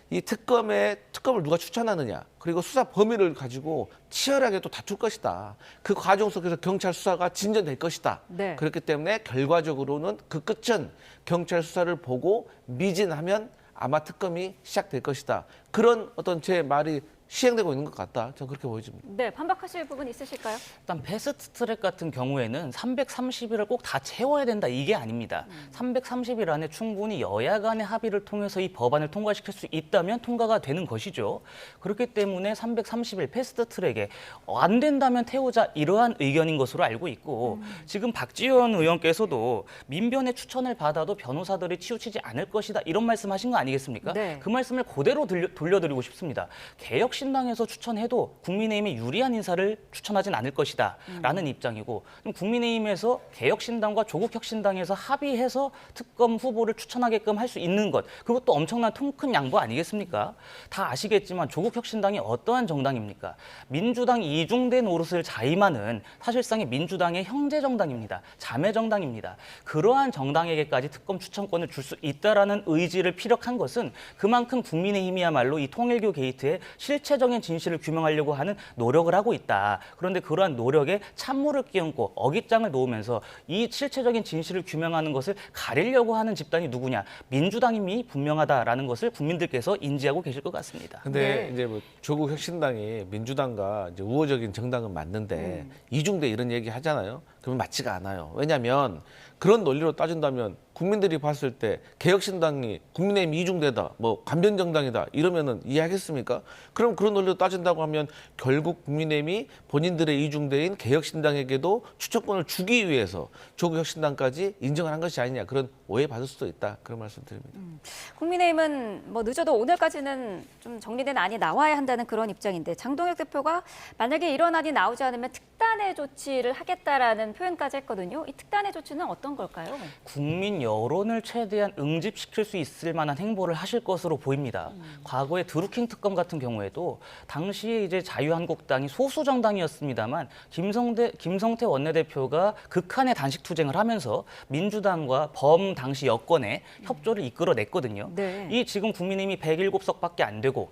이 특검을 누가 추천하느냐 그리고 수사 범위를 가지고 치열하게 또 다툴 것이다. 그 과정 속에서 경찰 수사가 진전될 것이다. 네. 그렇기 때문에 결과적으로는 그 끝은 경찰 수사를 보고 미진하면 아마 특검이 시작될 것이다. 그런 어떤 제 말이 시행되고 있는 것 같다. 저는 그렇게 보여집니다. 네, 반박하실 부분 있으실까요? 일단 패스트트랙 같은 경우에는 330일을 꼭 다 채워야 된다 이게 아닙니다. 330일 안에 충분히 여야 간의 합의를 통해서 이 법안을 통과시킬 수 있다면 통과가 되는 것이죠. 그렇기 때문에 330일 패스트트랙에 안 된다면 태우자 이러한 의견인 것으로 알고 있고 지금 박지원 의원께서도 민변의 추천을 받아도 변호사들이 치우치지 않을 것이다 이런 말씀하신 거 아니겠습니까? 네. 그 말씀을 그대로 돌려드리고 싶습니다. 개혁신당에서 추천해도 국민의힘이 유리한 인사를 추천하진 않을 것이다 라는 입장이고 그럼 국민의힘에서 개혁신당과 조국혁신당에서 합의해서 특검 후보를 추천하게끔 할 수 있는 것 그것도 엄청난 큰 양보 아니겠습니까? 다 아시겠지만 조국혁신당이 어떠한 정당입니까? 민주당 이중대 노릇을 자임하는 사실상의 민주당의 형제 정당입니다. 자매 정당입니다. 그러한 정당에게까지 특검 추천권을 줄 수 있다라는 의지를 피력한 것은 그만큼 국민의힘이야말로 이 통일교 게이트에 실체적인 진실을 규명하려고 하는 노력을 하고 있다. 그런데 그러한 노력에 찬물을 끼얹고 어깃장을 놓으면서 이 실체적인 진실을 규명하는 것을 가리려고 하는 집단이 누구냐? 민주당임이 분명하다라는 것을 국민들께서 인지하고 계실 것 같습니다. 근데 이제 뭐 조국 혁신당이 민주당과 이제 우호적인 정당은 맞는데 이중대 이런 얘기 하잖아요. 그러면 맞지가 않아요. 왜냐하면 그런 논리로 따진다면 국민들이 봤을 때 개혁신당이 국민의힘 이중대다, 뭐 간변정당이다 이러면은 이해하겠습니까? 그럼 그런 논리로 따진다고 하면 결국 국민의힘이 본인들의 이중대인 개혁신당에게도 추천권을 주기 위해서 조국혁신당까지 인정을 한 것이 아니냐 그런 오해받을 수도 있다 그런 말씀드립니다. 국민의힘은 뭐 늦어도 오늘까지는 좀 정리된 안이 나와야 한다는 그런 입장인데 장동혁 대표가 만약에 이런 안이 나오지 않으면 특단의 조치를 하겠다라는 표현까지 했거든요. 이 특단의 조치는 어떤 걸까요? 국민 여론을 최대한 응집시킬 수 있을 만한 행보를 하실 것으로 보입니다. 과거에 드루킹 특검 같은 경우에도 당시에 이제 자유한국당이 소수 정당이었습니다만 김성태 원내대표가 극한의 단식 투쟁을 하면서 민주당과 당시 여권의 협조를 이끌어냈거든요. 네. 이 지금 국민의힘이 107석밖에 안 되고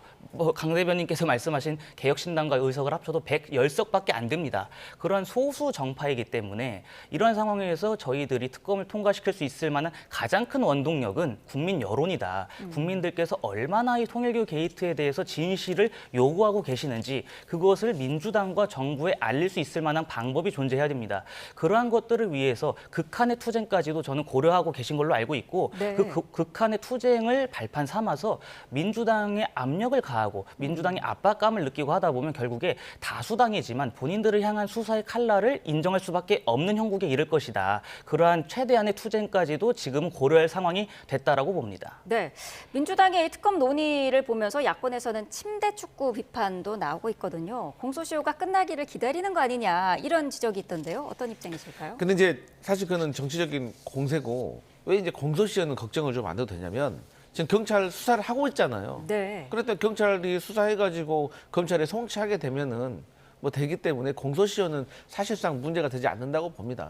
강 대변인께서 말씀하신 개혁신당과 의석을 합쳐도 110석밖에 안 됩니다. 그러한 소수 정파이기 때문에 이러한 상황에서 저희들이 특검을 통과시킬 수 있을 만한 가장 큰 원동력은 국민 여론이다. 국민들께서 얼마나 이 통일교 게이트에 대해서 진실을 요구하고 계시는지 그것을 민주당과 정부에 알릴 수 있을 만한 방법이 존재해야 됩니다. 그러한 것들을 위해서 극한의 투쟁까지도 저는 고려하고 계신 것 걸로 알고 있고 네. 그 극한의 투쟁을 발판 삼아서 민주당에 압력을 가하고 민주당이 압박감을 느끼고 하다 보면 결국에 다수당이지만 본인들을 향한 수사의 칼날을 인정할 수밖에 없는 형국에 이를 것이다. 그러한 최대한의 투쟁까지도 지금 고려할 상황이 됐다라고 봅니다. 네, 민주당의 이 특검 논의를 보면서 야권에서는 침대 축구 비판도 나오고 있거든요. 공소시효가 끝나기를 기다리는 거 아니냐 이런 지적이 있던데요. 어떤 입장이실까요? 근데 이제 사실 그는 정치적인 공세고 왜 이제 공소시효는 걱정을 좀 안 해도 되냐면 지금 경찰 수사를 하고 있잖아요. 네. 그랬더니 경찰이 수사해가지고 검찰에 송치하게 되면은 뭐 되기 때문에 공소시효는 사실상 문제가 되지 않는다고 봅니다.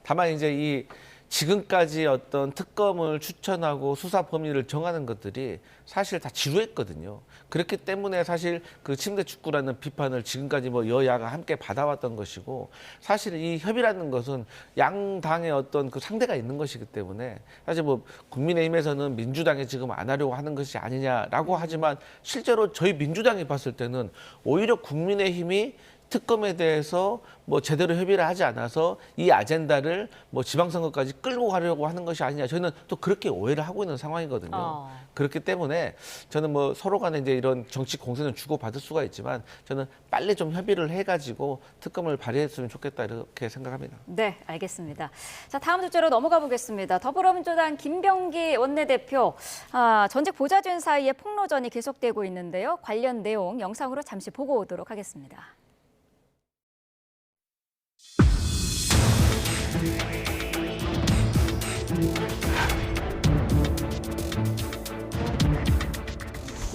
다만 이제 이 지금까지 어떤 특검을 추천하고 수사 범위를 정하는 것들이 사실 다 지루했거든요. 그렇기 때문에 사실 그 침대 축구라는 비판을 지금까지 뭐 여야가 함께 받아왔던 것이고 사실 이 협의라는 것은 양당의 어떤 그 상대가 있는 것이기 때문에 사실 뭐 국민의힘에서는 민주당이 지금 안 하려고 하는 것이 아니냐라고 하지만 실제로 저희 민주당이 봤을 때는 오히려 국민의힘이 특검에 대해서 뭐 제대로 협의를 하지 않아서 이 아젠다를 뭐 지방선거까지 끌고 가려고 하는 것이 아니냐. 저희는 또 그렇게 오해를 하고 있는 상황이거든요. 그렇기 때문에 저는 뭐 서로 간에 이제 이런 정치 공세는 주고받을 수가 있지만 저는 빨리 좀 협의를 해가지고 특검을 발의했으면 좋겠다 이렇게 생각합니다. 네, 알겠습니다. 자, 다음 주제로 넘어가 보겠습니다. 더불어민주당 김병기 원내대표 전직 보좌진 사이에 폭로전이 계속되고 있는데요. 관련 내용 영상으로 잠시 보고 오도록 하겠습니다.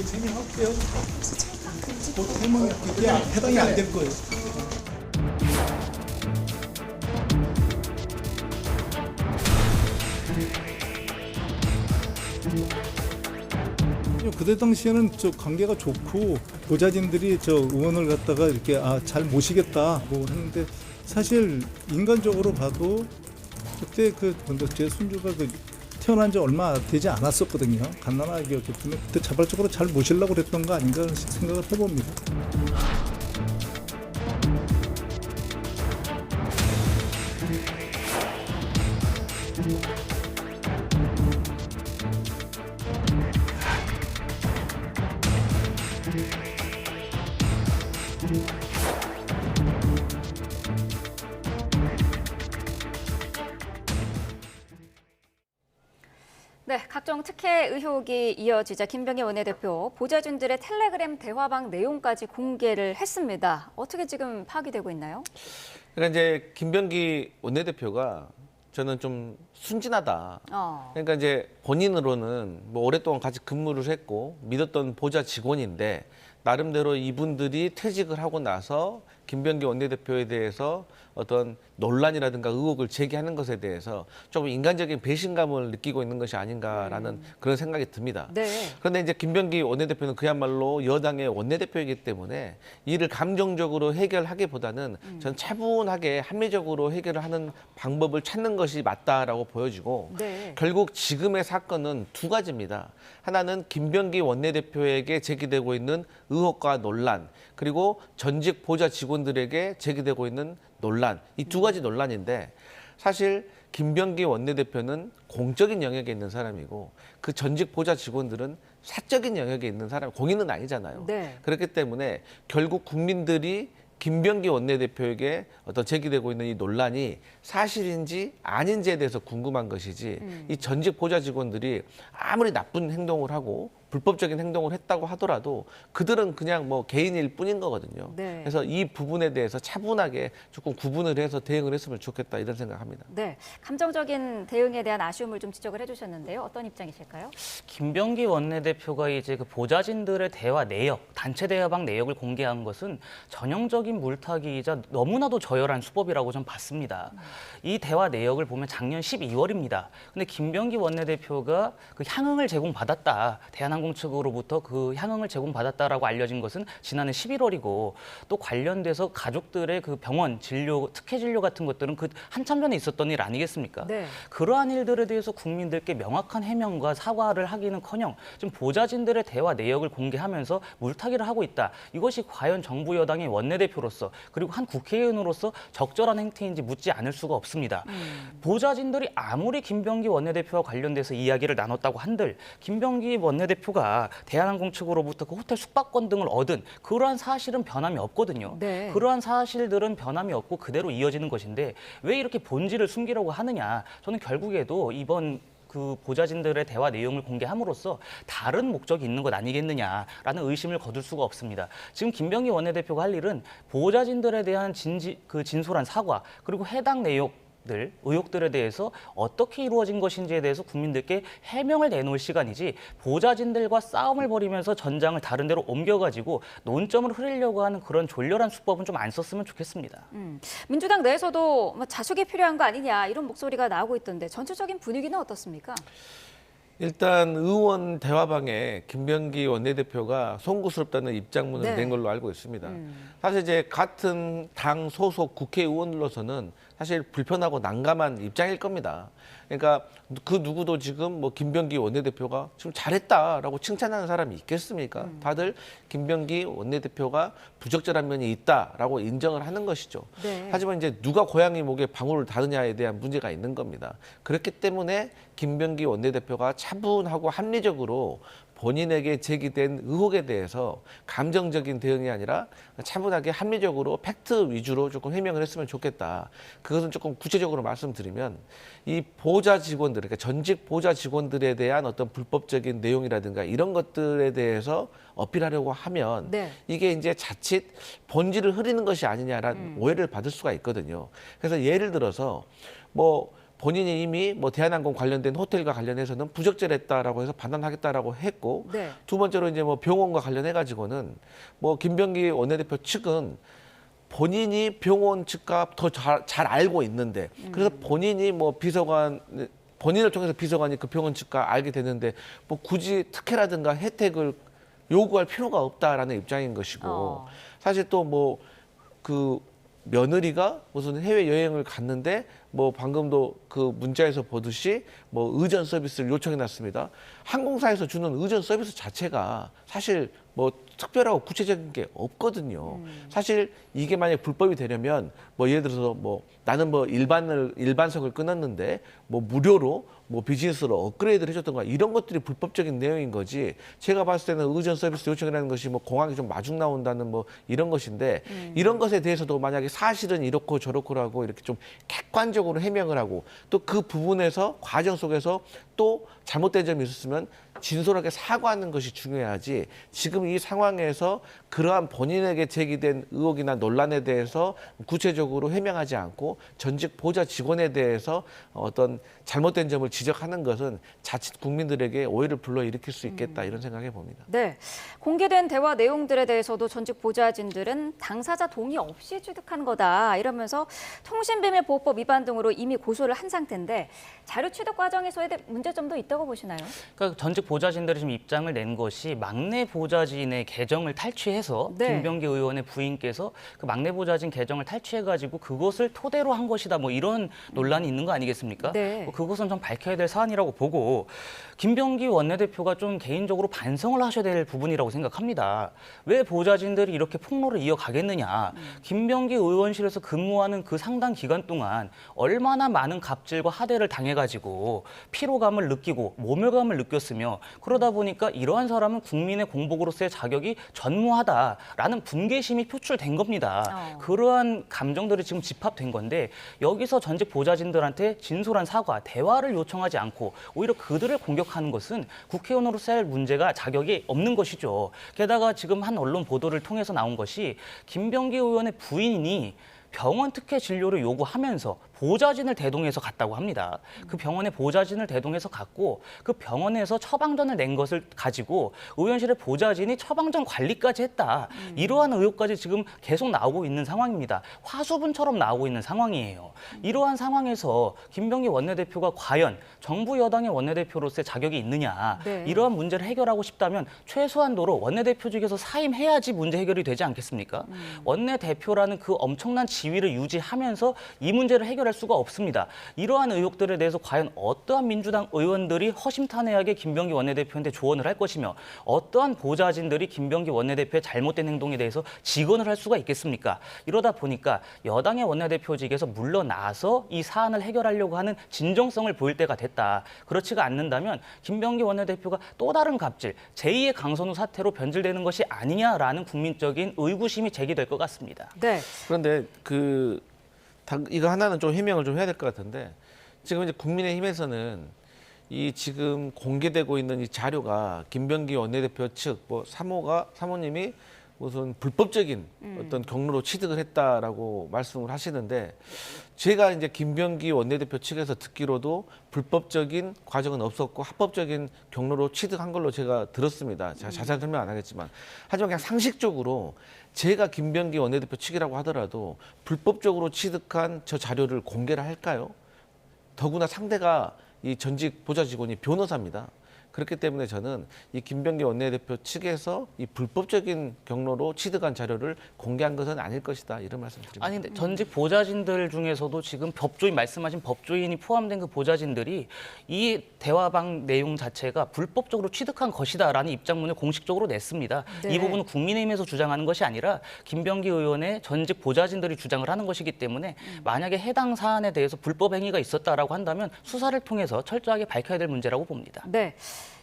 진행할게요. 이게 해당이 안 될 거예요. 그때 당시에는 저 관계가 좋고 보좌진들이 저 의원을 갖다가 이렇게 잘 모시겠다 뭐 했는데 사실 인간적으로 봐도 그때 제 손주가 태어난 지 얼마 되지 않았었거든요. 갓난아기였기 때문에 그때 자발적으로 잘 모시려고 그랬던 거 아닌가 하는 생각을 해봅니다. 네, 각종 특혜 의혹이 이어지자 김병기 원내대표 보좌진들의 텔레그램 대화방 내용까지 공개를 했습니다. 어떻게 지금 파악이 되고 있나요? 그러니까 이제 김병기 원내대표가 저는 좀 순진하다. 그러니까 이제 본인으로는 뭐 오랫동안 같이 근무를 했고 믿었던 보좌 직원인데 나름대로 이분들이 퇴직을 하고 나서 김병기 원내대표에 대해서 어떤 논란이라든가 의혹을 제기하는 것에 대해서 조금 인간적인 배신감을 느끼고 있는 것이 아닌가라는 그런 생각이 듭니다. 네. 그런데 이제 김병기 원내대표는 그야말로 여당의 원내대표이기 때문에 이를 감정적으로 해결하기보다는 저는 차분하게 합리적으로 해결을 하는 방법을 찾는 것이 맞다라고 보여지고 결국 지금의 사건은 두 가지입니다. 하나는 김병기 원내대표에게 제기되고 있는 의혹과 논란, 그리고 전직 보좌 직원들에게 제기되고 있는 논란, 이 두 가지 논란인데 사실 김병기 원내대표는 공적인 영역에 있는 사람이고 그 전직 보좌 직원들은 사적인 영역에 있는 사람, 공인은 아니잖아요. 그렇기 때문에 결국 국민들이 김병기 원내대표에게 어떤 제기되고 있는 이 논란이 사실인지 아닌지에 대해서 궁금한 것이지 이 전직 보좌 직원들이 아무리 나쁜 행동을 하고 불법적인 행동을 했다고 하더라도 그들은 그냥 뭐 개인일 뿐인 거거든요. 그래서 이 부분에 대해서 차분하게 조금 구분을 해서 대응을 했으면 좋겠다 이런 생각합니다. 네, 감정적인 대응에 대한 아쉬움을 좀 지적을 해주셨는데요. 어떤 입장이실까요? 김병기 원내대표가 이제 그 보좌진들의 대화 내역, 단체 대화방 내역을 공개한 것은 전형적인 물타기이자 너무나도 저열한 수법이라고 좀 봤습니다. 이 대화 내역을 보면 작년 12월입니다. 근데 김병기 원내대표가 그 향응을 제공받았다. 대한항공 대한항공 측으로부터 그 향응을 제공받았다라고 알려진 것은 지난해 11월이고 또 관련돼서 가족들의 그 병원 진료, 특혜 진료 같은 것들은 그 한참 전에 있었던 일 아니겠습니까? 네. 그러한 일들에 대해서 국민들께 명확한 해명과 사과를 하기는커녕 지금 보좌진들의 대화 내역을 공개하면서 물타기를 하고 있다. 이것이 과연 정부 여당의 원내대표로서 그리고 한 국회의원으로서 적절한 행태인지 묻지 않을 수가 없습니다. 보좌진들이 아무리 김병기 원내대표와 관련돼서 이야기를 나눴다고 한들 김병기 원내대표가 대한항공 측으로부터 그 호텔 숙박권 등을 얻은 그러한 사실은 변함이 없거든요. 네. 그러한 사실들은 변함이 없고 그대로 이어지는 것인데 왜 이렇게 본질을 숨기려고 하느냐. 저는 결국에도 이번 그 보좌진들의 대화 내용을 공개함으로써 다른 목적이 있는 것 아니겠느냐라는 의심을 거둘 수가 없습니다. 지금 김병기 원내대표가 할 일은 보좌진들에 대한 진솔한 사과 그리고 해당 의혹들에 대해서 어떻게 이루어진 것인지에 대해서 국민들께 해명을 내놓을 시간이지 보좌진들과 싸움을 벌이면서 전장을 다른 데로 옮겨가지고 논점을 흐리려고 하는 그런 졸렬한 수법은 좀 안 썼으면 좋겠습니다. 민주당 내에서도 뭐 자숙이 필요한 거 아니냐 이런 목소리가 나오고 있던데 전체적인 분위기는 어떻습니까? 일단 의원 대화방에 김병기 원내대표가 송구스럽다는 입장문을 네. 낸 걸로 알고 있습니다. 사실 이제 같은 당 소속 국회의원으로서는 사실 불편하고 난감한 입장일 겁니다. 그러니까 그 누구도 지금 뭐 김병기 원내대표가 지금 잘했다라고 칭찬하는 사람이 있겠습니까? 다들 김병기 원내대표가 부적절한 면이 있다라고 인정을 하는 것이죠. 네. 하지만 이제 누가 고양이 목에 방울을 다느냐에 대한 문제가 있는 겁니다. 그렇기 때문에 김병기 원내대표가 차분하고 합리적으로 본인에게 제기된 의혹에 대해서 감정적인 대응이 아니라 차분하게 합리적으로 팩트 위주로 조금 해명을 했으면 좋겠다. 그것은 조금 구체적으로 말씀드리면 이 보좌 직원들, 그러니까 전직 보좌 직원들에 대한 어떤 불법적인 내용이라든가 이런 것들에 대해서 어필하려고 하면 네. 이게 이제 자칫 본질을 흐리는 것이 아니냐라는 오해를 받을 수가 있거든요. 그래서 예를 들어서 뭐 본인이 이미 뭐 대한항공 관련된 호텔과 관련해서는 부적절했다라고 해서 반환하겠다라고 했고 네. 두 번째로 이제 뭐 병원과 관련해 가지고는 뭐 김병기 원내대표 측은 본인이 병원 측과 더 잘 알고 있는데 그래서 본인이 뭐 본인을 통해서 비서관이 그 병원 측과 알게 되는데 뭐 굳이 특혜라든가 혜택을 요구할 필요가 없다라는 입장인 것이고 사실 또 뭐 그 며느리가 무슨 해외 여행을 갔는데 뭐 방금도 그 문자에서 보듯이 뭐 의전 서비스를 요청해 놨습니다. 항공사에서 주는 의전 서비스 자체가 사실 뭐 특별하고 구체적인 게 없거든요. 사실 이게 만약 불법이 되려면 뭐 예를 들어서 뭐 나는 뭐 일반석을 끊었는데 뭐 무료로 뭐 비즈니스로 업그레이드를 해줬던가 이런 것들이 불법적인 내용인 거지. 제가 봤을 때는 의전 서비스 요청이라는 것이 뭐 공항이 좀 마중 나온다는 뭐 이런 것인데 이런 것에 대해서도 만약에 사실은 이렇고 저렇고라고 이렇게 좀 객관적으로 해명을 하고 또 그 부분에서 과정 속에서 또 잘못된 점이 있었으면 진솔하게 사과하는 것이 중요하지 지금 이 상황에서 그러한 본인에게 제기된 의혹이나 논란에 대해서 구체적으로 해명하지 않고 전직 보좌 직원에 대해서 어떤 잘못된 점을 지적하는 것은 자칫 국민들에게 오해를 불러일으킬 수 있겠다 이런 생각해 봅니다. 네, 공개된 대화 내용들에 대해서도 전직 보좌진들은 당사자 동의 없이 취득한 거다 이러면서 통신비밀보호법 위반 등으로 이미 고소를 한 상태인데 자료 취득 과정에서의 문제점도 있다고 보시나요? 그러니까 전직 보좌진들이 지금 입장을 낸 것이 막내 보좌진의 계정을 탈취해서 네. 김병기 의원의 부인께서 그 막내 보좌진 계정을 탈취해가지고 그것을 토대로 한 것이다 뭐 이런 논란이 있는 거 아니겠습니까? 네. 뭐 그것은 좀 밝혀야 될 사안이라고 보고 김병기 원내대표가 좀 개인적으로 반성을 하셔야 될 부분이라고 생각합니다. 왜 보좌진들이 이렇게 폭로를 이어가겠느냐. 김병기 의원실에서 근무하는 그 상당 기간 동안 얼마나 많은 갑질과 하대를 당해가지고 피로감을 느끼고 모멸감을 느꼈으며 그러다 보니까 이러한 사람은 국민의 공복으로서의 자격이 전무하다라는 분개심이 표출된 겁니다. 그러한 감정들이 지금 집합된 건데 여기서 전직 보좌진들한테 진솔한 사과, 대화를 요청하지 않고 오히려 그들을 공격하는 것은 국회의원으로서 할 문제가 자격이 없는 것이죠. 게다가 지금 한 언론 보도를 통해서 나온 것이 김병기 의원의 부인이 병원 특혜 진료를 요구하면서 보좌진을 대동해서 갔다고 합니다. 그 병원에 보좌진을 대동해서 갔고 그 병원에서 처방전을 낸 것을 가지고 의원실의 보좌진이 처방전 관리까지 했다. 이러한 의혹까지 지금 계속 나오고 있는 상황입니다. 화수분처럼 나오고 있는 상황이에요. 이러한 상황에서 김병기 원내대표가 과연 정부 여당의 원내대표로서의 자격이 있느냐. 네. 이러한 문제를 해결하고 싶다면 최소한도로 원내대표직에서 사임해야지 문제 해결이 되지 않겠습니까? 원내대표라는 그 엄청난 지위를 유지하면서 이 문제를 해결할 수가 없습니다. 이러한 의혹들에 대해서 과연 어떠한 민주당 의원들이 허심탄회하게 김병기 원내대표한테 조언을 할 것이며 어떠한 보좌진들이 김병기 원내대표의 잘못된 행동에 대해서 직언을 할 수가 있겠습니까? 이러다 보니까 여당의 원내대표직에서 물러나서 이 사안을 해결하려고 하는 진정성을 보일 때가 됐다. 그렇지가 않는다면 김병기 원내대표가 또 다른 갑질, 제2의 강선우 사태로 변질되는 것이 아니냐라는 국민적인 의구심이 제기될 것 같습니다. 네. 그런데 이거 하나는 좀 해명을 좀 해야 될 것 같은데 지금 이제 국민의힘에서는 이 지금 공개되고 있는 이 자료가 김병기 원내대표 측 사모님이 무슨 불법적인 어떤 경로로 취득을 했다라고 말씀을 하시는데 제가 이제 김병기 원내대표 측에서 듣기로도 불법적인 과정은 없었고 합법적인 경로로 취득한 걸로 제가 들었습니다. 제가 자세한 설명 안 하겠지만 하지만 그냥 상식적으로 제가 김병기 원내대표 측이라고 하더라도 불법적으로 취득한 저 자료를 공개를 할까요? 더구나 상대가 이 전직 보좌 직원이 변호사입니다. 그렇기 때문에 저는 이 김병기 원내대표 측에서 이 불법적인 경로로 취득한 자료를 공개한 것은 아닐 것이다. 이런 말씀드립니다. 아니, 근데 전직 보좌진들 중에서도 지금 말씀하신 법조인이 포함된 그 보좌진들이 이 대화방 내용 자체가 불법적으로 취득한 것이다라는 입장문을 공식적으로 냈습니다. 네. 이 부분은 국민의힘에서 주장하는 것이 아니라 김병기 의원의 전직 보좌진들이 주장을 하는 것이기 때문에 만약에 해당 사안에 대해서 불법 행위가 있었다라고 한다면 수사를 통해서 철저하게 밝혀야 될 문제라고 봅니다. 네.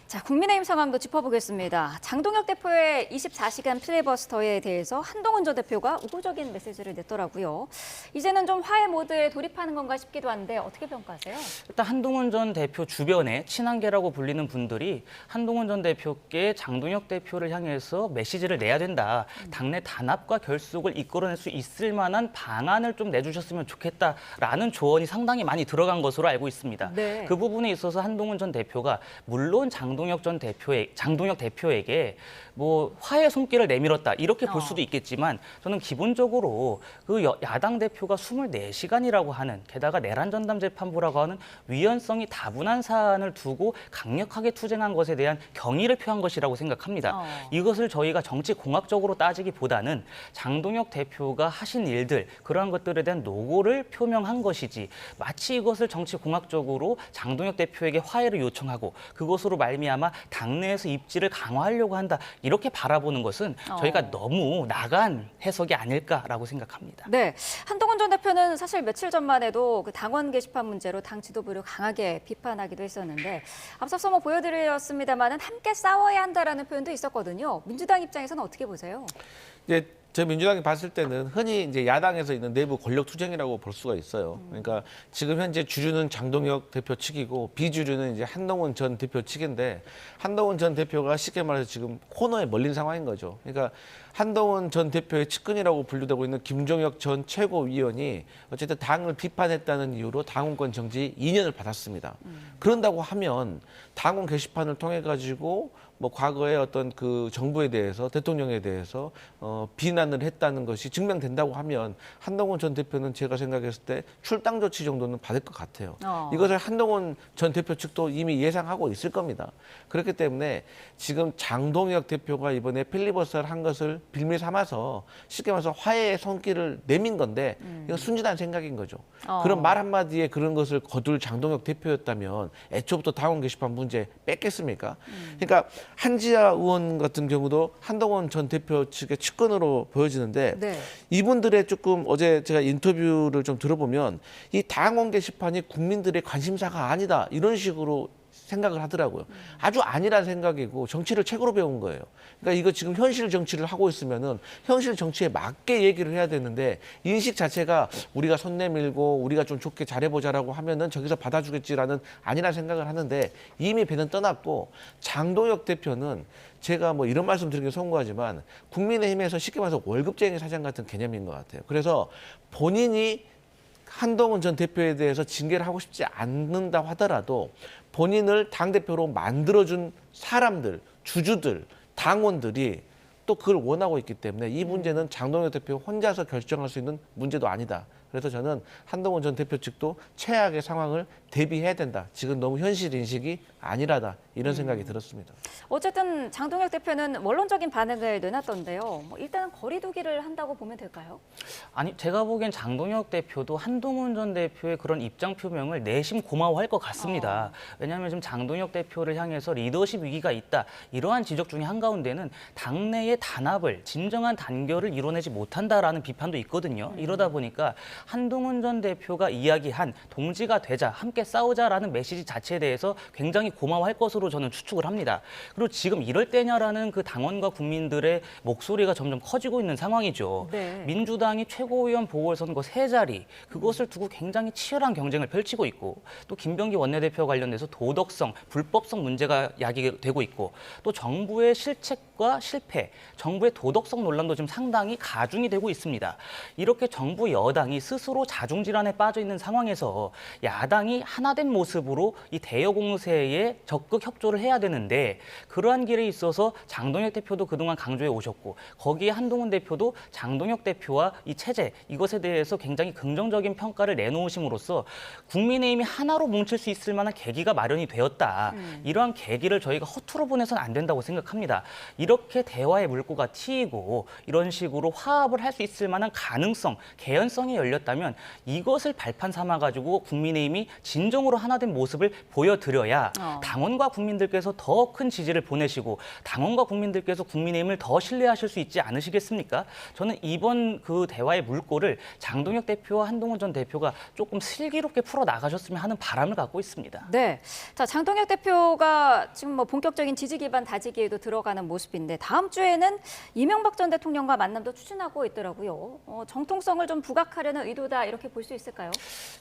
자, 국민의힘 상황도 짚어보겠습니다. 장동혁 대표의 24시간 필리버스터에 대해서 한동훈 전 대표가 우호적인 메시지를 냈더라고요. 이제는 좀 화해 모드에 돌입하는 건가 싶기도 한데 어떻게 평가하세요? 일단 한동훈 전 대표 주변에 친한계라고 불리는 분들이 한동훈 전 대표께 장동혁 대표를 향해서 메시지를 내야 된다. 당내 단합과 결속을 이끌어낼 수 있을 만한 방안을 좀 내주셨으면 좋겠다라는 조언이 상당히 많이 들어간 것으로 알고 있습니다. 네. 그 부분에 있어서 한동훈 전 대표가 물론 장동혁 대표에게 뭐 화해 손길을 내밀었다 이렇게 볼 수도 있겠지만 저는 기본적으로 그 야당 대표가 24시간이라고 하는 게다가 내란 전담 재판부라고 하는 위헌성이 다분한 사안을 두고 강력하게 투쟁한 것에 대한 경의를 표한 것이라고 생각합니다. 이것을 저희가 정치 공학적으로 따지기보다는 장동혁 대표가 하신 일들 그러한 것들에 대한 노고를 표명한 것이지 마치 이것을 정치 공학적으로 장동혁 대표에게 화해를 요청하고 그것으로 말미암아 당내에서 입지를 강화하려고 한다. 이렇게 바라보는 것은 저희가 너무 나간 해석이 아닐까라고 생각합니다. 네, 한동훈 전 대표는 사실 며칠 전만 해도 그 당원 게시판 문제로 당 지도부를 강하게 비판하기도 했었는데 앞서서 뭐 보여드렸습니다만은 함께 싸워야 한다라는 표현도 있었거든요. 민주당 입장에서는 어떻게 보세요? 이제 저 민주당이 봤을 때는 흔히 이제 야당에서 있는 내부 권력 투쟁이라고 볼 수가 있어요. 그러니까 지금 현재 주류는 장동혁 대표 측이고 비주류는 이제 한동훈 전 대표 측인데 한동훈 전 대표가 쉽게 말해서 지금 코너에 몰린 상황인 거죠. 그러니까 한동훈 전 대표의 측근이라고 분류되고 있는 김종혁 전 최고위원이 어쨌든 당을 비판했다는 이유로 당원권 정지 2년을 받았습니다. 그런다고 하면 당원 게시판을 통해 가지고 뭐 과거에 어떤 그 정부에 대해서 대통령에 대해서 비난을 했다는 것이 증명된다고 하면 한동훈 전 대표는 제가 생각했을 때 출당 조치 정도는 받을 것 같아요. 이것을 한동훈 전 대표 측도 이미 예상하고 있을 겁니다. 그렇기 때문에 지금 장동혁 대표가 이번에 필리버스터를 한 것을 빌미 삼아서 쉽게 말해서 화해의 손길을 내민 건데 이건 순진한 생각인 거죠. 그런 말 한마디에 그런 것을 거둘 장동혁 대표였다면 애초부터 당원 게시판 문제 뺐겠습니까? 그러니까 한지아 의원 같은 경우도 한동훈 전 대표 측의 측근으로 보여지는데 네. 이분들의 조금 어제 제가 인터뷰를 좀 들어보면 이 당원 게시판이 국민들의 관심사가 아니다 이런 식으로 생각을 하더라고요. 아주 아니란 생각이고 정치를 책으로 배운 거예요. 그러니까 이거 지금 현실 정치를 하고 있으면은 현실 정치에 맞게 얘기를 해야 되는데 인식 자체가 우리가 손 내밀고 우리가 좀 좋게 잘해보자라고 하면은 저기서 받아주겠지라는 아니란 생각을 하는데 이미 배는 떠났고 장동혁 대표는 제가 뭐 이런 말씀 드리긴 송구하지만 국민의힘에서 쉽게 말해서 월급쟁이 사장 같은 개념인 것 같아요. 그래서 본인이 한동훈 전 대표에 대해서 징계를 하고 싶지 않는다 하더라도 본인을 당대표로 만들어준 사람들, 주주들, 당원들이 또 그걸 원하고 있기 때문에 이 문제는 장동혁 대표 혼자서 결정할 수 있는 문제도 아니다. 그래서 저는 한동훈 전 대표 측도 최악의 상황을 대비해야 된다. 지금 너무 현실 인식이 아니라다. 이런 생각이 들었습니다. 어쨌든 장동혁 대표는 원론적인 반응을 내놨던데요. 일단은 거리 두기를 한다고 보면 될까요? 아니, 제가 보기엔 장동혁 대표도 한동훈 전 대표의 그런 입장 표명을 내심 고마워할 것 같습니다. 왜냐하면 지금 장동혁 대표를 향해서 리더십 위기가 있다. 이러한 지적 중에 한가운데는 당내의 단합을, 진정한 단결을 이뤄내지 못한다라는 비판도 있거든요. 이러다 보니까 한동훈 전 대표가 이야기한 동지가 되자, 함께 싸우자라는 메시지 자체에 대해서 굉장히 고마워할 것으로 저는 추측을 합니다. 그리고 지금 이럴 때냐라는 그 당원과 국민들의 목소리가 점점 커지고 있는 상황이죠. 네. 민주당이 최고위원 보궐선거 3자리, 그것을 두고 굉장히 치열한 경쟁을 펼치고 있고, 또 김병기 원내대표 관련돼서 도덕성, 불법성 문제가 야기되고 있고, 또 정부의 실책과 실패, 정부의 도덕성 논란도 지금 상당히 가중이 되고 있습니다. 이렇게 정부 여당이 스스로 자중질환에 빠져 있는 상황에서 야당이 하나된 모습으로 이 대여 공세에 적극 협조를 해야 되는데, 그러한 길에 있어서 장동혁 대표도 그동안 강조해 오셨고, 거기에 한동훈 대표도 장동혁 대표와 이 체제, 이것에 대해서 굉장히 긍정적인 평가를 내놓으심으로써 국민의힘이 하나로 뭉칠 수 있을 만한 계기가 마련이 되었다. 이러한 계기를 저희가 허투루 보내서는 안 된다고 생각합니다. 이렇게 대화의 물꼬가 트이고 이런 식으로 화합을 할 수 있을 만한 가능성, 개연성이 열렸다면 이것을 발판 삼아가지고 국민의힘이 진정으로 하나된 모습을 보여드려야 당원과 국민들께서 더 큰 지지를 보내시고 당원과 국민들께서 국민의힘을 더 신뢰하실 수 있지 않으시겠습니까? 저는 이번 그 대화의 물꼬를 장동혁 대표와 한동훈 전 대표가 조금 슬기롭게 풀어나가셨으면 하는 바람을 갖고 있습니다. 네. 자, 장동혁 대표가 지금 본격적인 지지 기반 다지기에도 들어가는 모습인데 다음 주에는 이명박 전 대통령과 만남도 추진하고 있더라고요. 정통성을 좀 부각하려는 의도다 이렇게 볼 수 있을까요?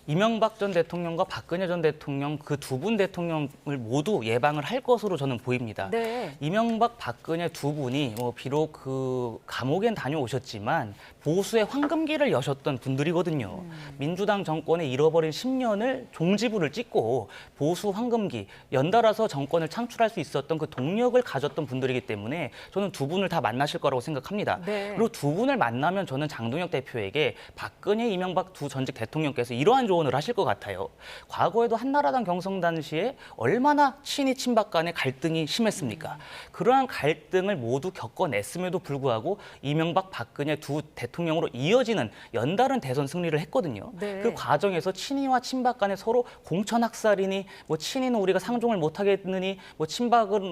이명박 전 대통령과 박근혜 전 대통령 그 두 분 대통령을 모두 예방을 할 것으로 저는 보입니다. 네. 이명박, 박근혜 두 분이 비록 그 감옥엔 다녀오셨지만 보수의 황금기를 여셨던 분들이거든요. 민주당 정권의 잃어버린 10년을 종지부를 찍고 보수 황금기, 연달아서 정권을 창출할 수 있었던 그 동력을 가졌던 분들이기 때문에 저는 두 분을 다 만나실 거라고 생각합니다. 네. 그리고 두 분을 만나면 저는 장동혁 대표에게 박근혜, 이명박 두 전직 대통령께서 이러한 조언을 하실 것 같아요. 과거에도 한나라당 경선 당시에 얼마나 친이 친박 간의 갈등이 심했습니까? 그러한 갈등을 모두 겪어냈음에도 불구하고 이명박, 박근혜 두 대통령으로 이어지는 연달은 대선 승리를 했거든요. 네. 그 과정에서 친이와 친박 간에 서로 공천학살이니 친이는 우리가 상종을 못하겠느니 친박은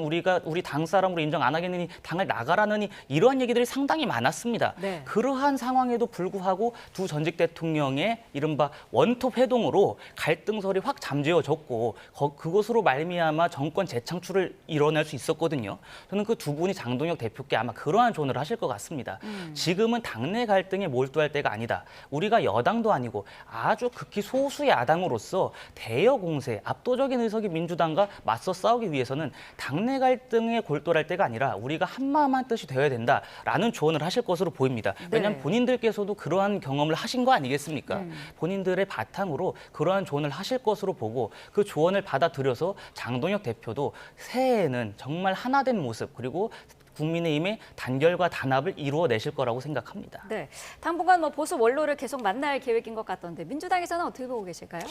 우리 당 사람으로 인정 안 하겠느니 당을 나가라느니 이러한 얘기들이 상당히 많았습니다. 네. 그러한 상황에도 불구하고 두 전직 대통령의 이른바 원톱 회동으로 갈등설이 확 잠재워졌고 그것으로 말미암아 정권 재창출을 이뤄낼 수 있었거든요. 저는 그 두 분이 장동혁 대표께 아마 그러한 조언을 하실 것 같습니다. 지금은 당내 갈등에 몰두할 때가 아니다. 우리가 여당도 아니고 아주 극히 소수 야당으로서 대여 공세, 압도적인 의석이 민주당과 맞서 싸우기 위해서는 당내 갈등에 골똘할 때가 아니라 우리가 한마음 한뜻이 되어야 된다라는 조언을 하실 것으로 보입니다. 왜냐하면 본인들께서도 그러한 경험을 하신 거 아니겠습니까? 본인들의 바탕으로 그러한 조언을 하실 것으로 보고 그 조언을 받아들여서 장동혁 대표도 새해에는 정말 하나된 모습 그리고 국민의힘의 단결과 단합을 이루어내실 거라고 생각합니다. 네, 당분간 보수 원로를 계속 만날 계획인 것 같던데 민주당에서는 어떻게 보고 계실까요?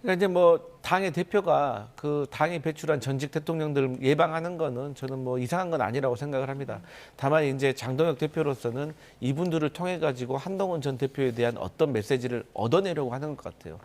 그러니까 이제 당의 대표가 그 당이 배출한 전직 대통령들을 예방하는 거는 저는 이상한 건 아니라고 생각을 합니다. 다만 이제 장동혁 대표로서는 이분들을 통해 가지고 한동훈 전 대표에 대한 어떤 메시지를 얻어내려고 하는 것 같아요.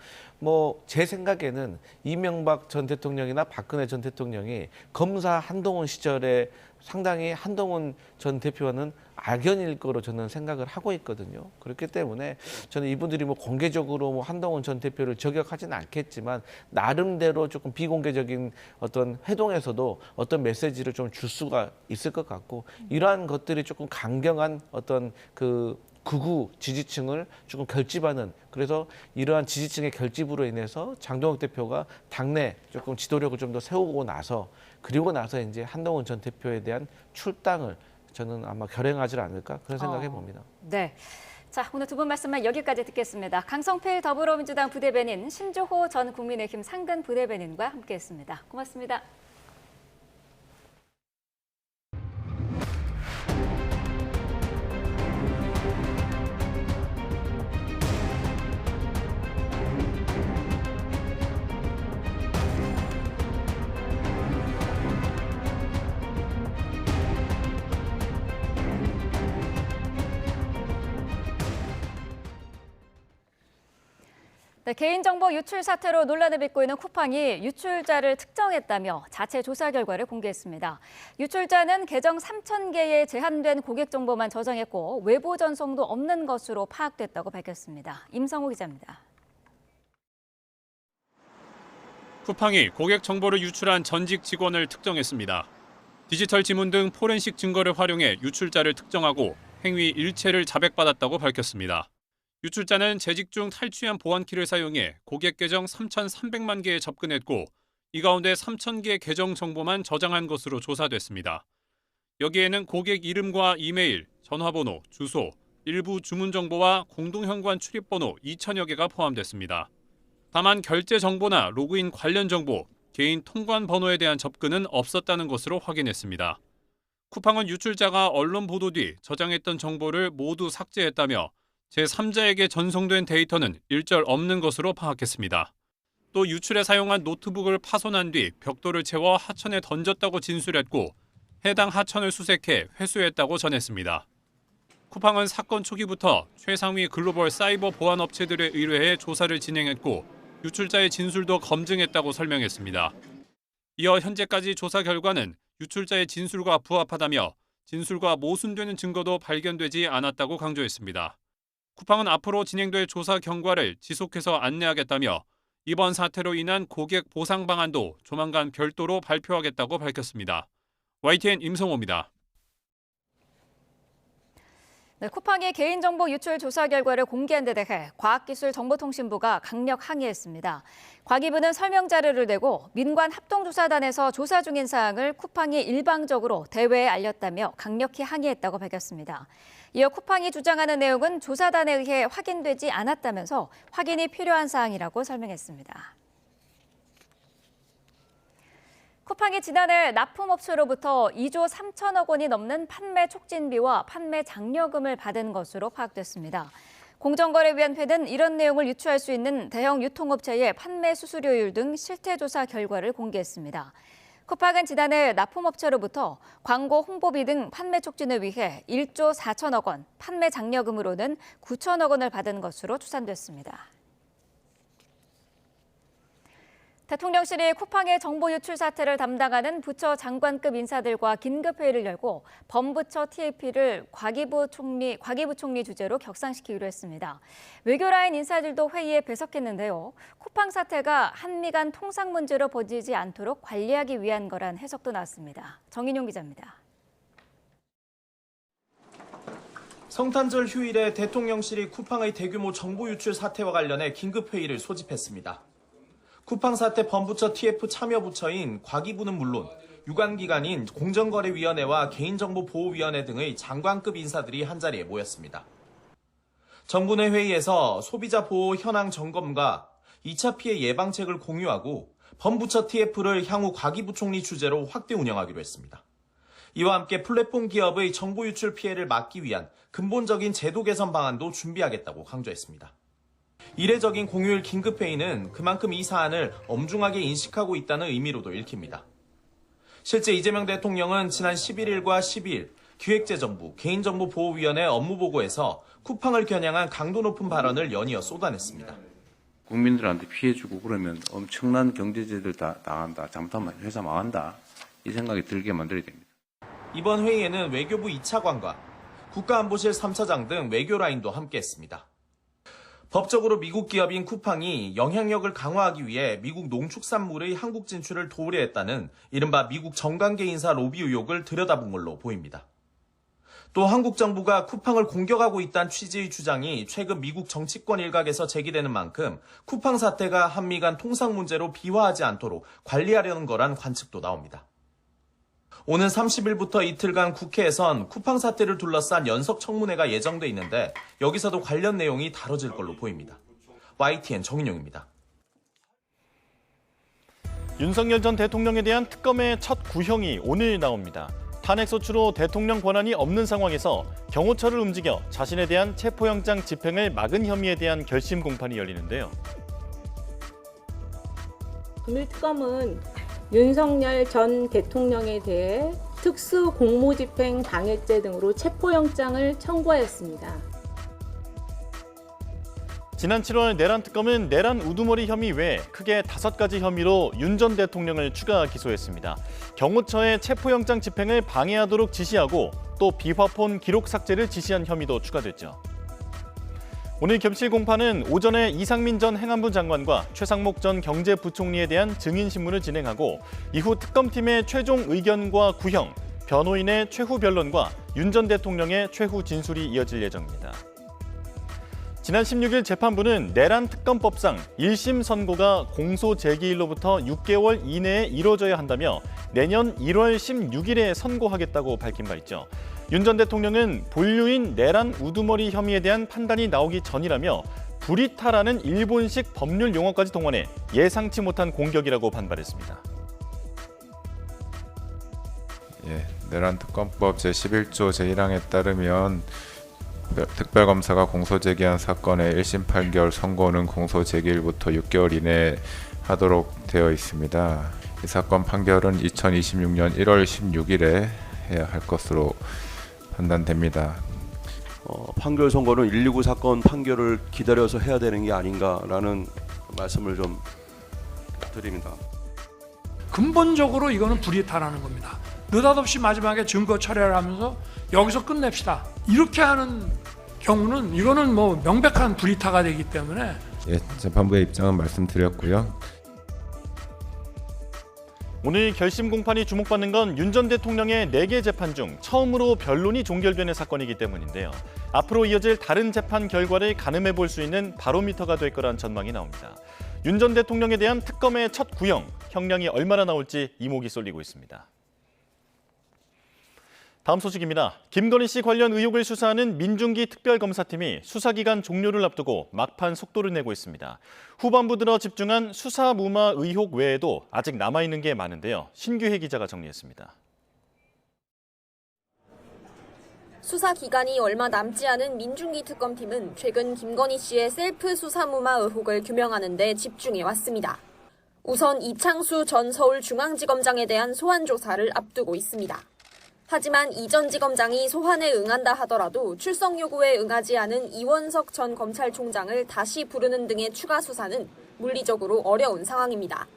제 생각에는 이명박 전 대통령이나 박근혜 전 대통령이 검사 한동훈 시절에 상당히 한동훈 전 대표와는 악연일 거로 저는 생각을 하고 있거든요. 그렇기 때문에 저는 이분들이 공개적으로 한동훈 전 대표를 저격하지는 않겠지만 나름대로 조금 비공개적인 어떤 회동에서도 어떤 메시지를 좀 줄 수가 있을 것 같고 이러한 것들이 조금 강경한 어떤 극우 지지층을 조금 결집하는 그래서 이러한 지지층의 결집으로 인해서 장동혁 대표가 당내 조금 지도력을 좀 더 세우고 나서 그리고 나서 이제 한동훈 전 대표에 대한 출당을 저는 아마 결행하지 않을까 그런 생각해 봅니다. 네. 자, 오늘 두 분 말씀만 여기까지 듣겠습니다. 강성필 더불어민주당 부대변인, 신주호 전 국민의힘 상근 부대변인과 함께했습니다. 고맙습니다. 네, 개인정보 유출 사태로 논란을 빚고 있는 쿠팡이 유출자를 특정했다며 자체 조사 결과를 공개했습니다. 유출자는 계정 3,000개의 제한된 고객 정보만 저장했고 외부 전송도 없는 것으로 파악됐다고 밝혔습니다. 임성호 기자입니다. 쿠팡이 고객 정보를 유출한 전직 직원을 특정했습니다. 디지털 지문 등 포렌식 증거를 활용해 유출자를 특정하고 행위 일체를 자백받았다고 밝혔습니다. 유출자는 재직 중 탈취한 보안키를 사용해 고객 계정 3,300만 개에 접근했고 이 가운데 3,000개 계정 정보만 저장한 것으로 조사됐습니다. 여기에는 고객 이름과 이메일, 전화번호, 주소, 일부 주문 정보와 공동현관 출입번호 2,000여 개가 포함됐습니다. 다만 결제 정보나 로그인 관련 정보, 개인 통관 번호에 대한 접근은 없었다는 것으로 확인했습니다. 쿠팡은 유출자가 언론 보도 뒤 저장했던 정보를 모두 삭제했다며 제3자에게 전송된 데이터는 일절 없는 것으로 파악했습니다. 또 유출에 사용한 노트북을 파손한 뒤 벽돌을 채워 하천에 던졌다고 진술했고 해당 하천을 수색해 회수했다고 전했습니다. 쿠팡은 사건 초기부터 최상위 글로벌 사이버 보안 업체들에 의뢰해 조사를 진행했고 유출자의 진술도 검증했다고 설명했습니다. 이어 현재까지 조사 결과는 유출자의 진술과 부합하다며 진술과 모순되는 증거도 발견되지 않았다고 강조했습니다. 쿠팡은 앞으로 진행될 조사 결과를 지속해서 안내하겠다며 이번 사태로 인한 고객 보상 방안도 조만간 별도로 발표하겠다고 밝혔습니다. YTN 임성호입니다. 네, 쿠팡이 개인정보 유출 조사 결과를 공개한 데 대해 과학기술정보통신부가 강력 항의했습니다. 과기부는 설명 자료를 내고 민관 합동조사단에서 조사 중인 사항을 쿠팡이 일방적으로 대외에 알렸다며 강력히 항의했다고 밝혔습니다. 이어 쿠팡이 주장하는 내용은 조사단에 의해 확인되지 않았다면서 확인이 필요한 사항이라고 설명했습니다. 쿠팡이 지난해 납품업체로부터 2조 3천억 원이 넘는 판매 촉진비와 판매 장려금을 받은 것으로 파악됐습니다. 공정거래위원회는 이런 내용을 유추할 수 있는 대형 유통업체의 판매 수수료율 등 실태조사 결과를 공개했습니다. 쿠팡은 지난해 납품업체로부터 광고 홍보비 등 판매 촉진을 위해 1조 4천억 원, 판매 장려금으로는 9천억 원을 받은 것으로 추산됐습니다. 대통령실이 쿠팡의 정보 유출 사태를 담당하는 부처 장관급 인사들과 긴급회의를 열고 범부처 TAP를 과기부 총리 주재로 격상시키기로 했습니다. 외교라인 인사들도 회의에 배석했는데요. 쿠팡 사태가 한미 간 통상 문제로 번지지 않도록 관리하기 위한 거란 해석도 나왔습니다. 정인용 기자입니다. 성탄절 휴일에 대통령실이 쿠팡의 대규모 정보 유출 사태와 관련해 긴급회의를 소집했습니다. 쿠팡 사태 범부처 TF 참여부처인 과기부는 물론 유관기관인 공정거래위원회와 개인정보보호위원회 등의 장관급 인사들이 한자리에 모였습니다. 정부 내 회의에서 소비자 보호 현황 점검과 2차 피해 예방책을 공유하고 범부처 TF를 향후 과기부 총리 주재로 확대 운영하기로 했습니다. 이와 함께 플랫폼 기업의 정보 유출 피해를 막기 위한 근본적인 제도 개선 방안도 준비하겠다고 강조했습니다. 이례적인 공휴일 긴급회의는 그만큼 이 사안을 엄중하게 인식하고 있다는 의미로도 읽힙니다. 실제 이재명 대통령은 지난 11일과 12일 기획재정부 개인정보보호위원회 업무보고에서 쿠팡을 겨냥한 강도 높은 발언을 연이어 쏟아냈습니다. 국민들한테 피해 주고 그러면 엄청난 경제제들 다 당한다. 잘못하면 회사 망한다. 이 생각이 들게 만들어야 됩니다. 이번 회의에는 외교부 2차 관과 국가안보실 3차장 등 외교라인도 함께했습니다. 법적으로 미국 기업인 쿠팡이 영향력을 강화하기 위해 미국 농축산물의 한국 진출을 도우려했다는 이른바 미국 정관계 인사 로비 의혹을 들여다본 걸로 보입니다. 또 한국 정부가 쿠팡을 공격하고 있다는 취지의 주장이 최근 미국 정치권 일각에서 제기되는 만큼 쿠팡 사태가 한미 간 통상 문제로 비화하지 않도록 관리하려는 거란 관측도 나옵니다. 오는 30일부터 이틀간 국회에선 쿠팡 사태를 둘러싼 연석 청문회가 예정돼 있는데 여기서도 관련 내용이 다뤄질 걸로 보입니다. YTN 정인용입니다. 윤석열 전 대통령에 대한 특검의 첫 구형이 오늘 나옵니다. 탄핵소추로 대통령 권한이 없는 상황에서 경호처를 움직여 자신에 대한 체포영장 집행을 막은 혐의에 대한 결심 공판이 열리는데요. 금일특검은 윤석열 전 대통령에 대해 특수 공모집행 방해죄 등으로 체포영장을 청구하였습니다. 지난 7월 내란 특검은 내란 우두머리 혐의 외에 크게 5가지 혐의로 윤 전 대통령을 추가 기소했습니다. 경호처의 체포영장 집행을 방해하도록 지시하고 또 비화폰 기록 삭제를 지시한 혐의도 추가됐죠. 오늘 겹칠 공판은 오전에 이상민 전 행안부 장관과 최상목 전 경제부총리에 대한 증인신문을 진행하고 이후 특검팀의 최종 의견과 구형, 변호인의 최후 변론과 윤 전 대통령의 최후 진술이 이어질 예정입니다. 지난 16일 재판부는 내란 특검법상 1심 선고가 공소 제기일로부터 6개월 이내에 이뤄져야 한다며 내년 1월 16일에 선고하겠다고 밝힌 바 있죠. 윤 전 대통령은 본류인 내란 우두머리 혐의에 대한 판단이 나오기 전이라며 브리타라는 일본식 법률 용어까지 동원해 예상치 못한 공격이라고 반발했습니다. 내란 특검법 제11조 제1항에 따르면 특별검사가 공소 제기한 사건의 1심 판결 선고는 공소 제기일부터 6개월 이내에 하도록 되어 있습니다. 이 사건 판결은 2026년 1월 16일에 해야 할 것으로 판단됩니다. 판결 선고는 119 사건 판결을 기다려서 해야 되는 게 아닌가라는 말씀을 좀 드립니다. 근본적으로 이거는 불이탈하는 겁니다. 느닷없이 마지막에 증거 철회를 하면서 여기서 끝냅시다. 이렇게 하는 경우는 이거는 뭐 명백한 불이타가 되기 때문에 재판부의 입장은 말씀드렸고요. 오늘 결심 공판이 주목받는 건 윤 전 대통령의 4개 재판 중 처음으로 변론이 종결되는 사건이기 때문인데요. 앞으로 이어질 다른 재판 결과를 가늠해 볼 수 있는 바로미터가 될 거란 전망이 나옵니다. 윤 전 대통령에 대한 특검의 첫 구형, 형량이 얼마나 나올지 이목이 쏠리고 있습니다. 다음 소식입니다. 김건희 씨 관련 의혹을 수사하는 민중기 특별검사팀이 수사기간 종료를 앞두고 막판 속도를 내고 있습니다. 후반부 들어 집중한 수사 무마 의혹 외에도 아직 남아있는 게 많은데요. 신규혜 기자가 정리했습니다. 수사 기간이 얼마 남지 않은 민중기 특검팀은 최근 김건희 씨의 셀프 수사 무마 의혹을 규명하는 데 집중해 왔습니다. 우선 이창수 전 서울중앙지검장에 대한 소환 조사를 앞두고 있습니다. 하지만 이 전 지검장이 소환에 응한다 하더라도 출석 요구에 응하지 않은 이원석 전 검찰총장을 다시 부르는 등의 추가 수사는 물리적으로 어려운 상황입니다.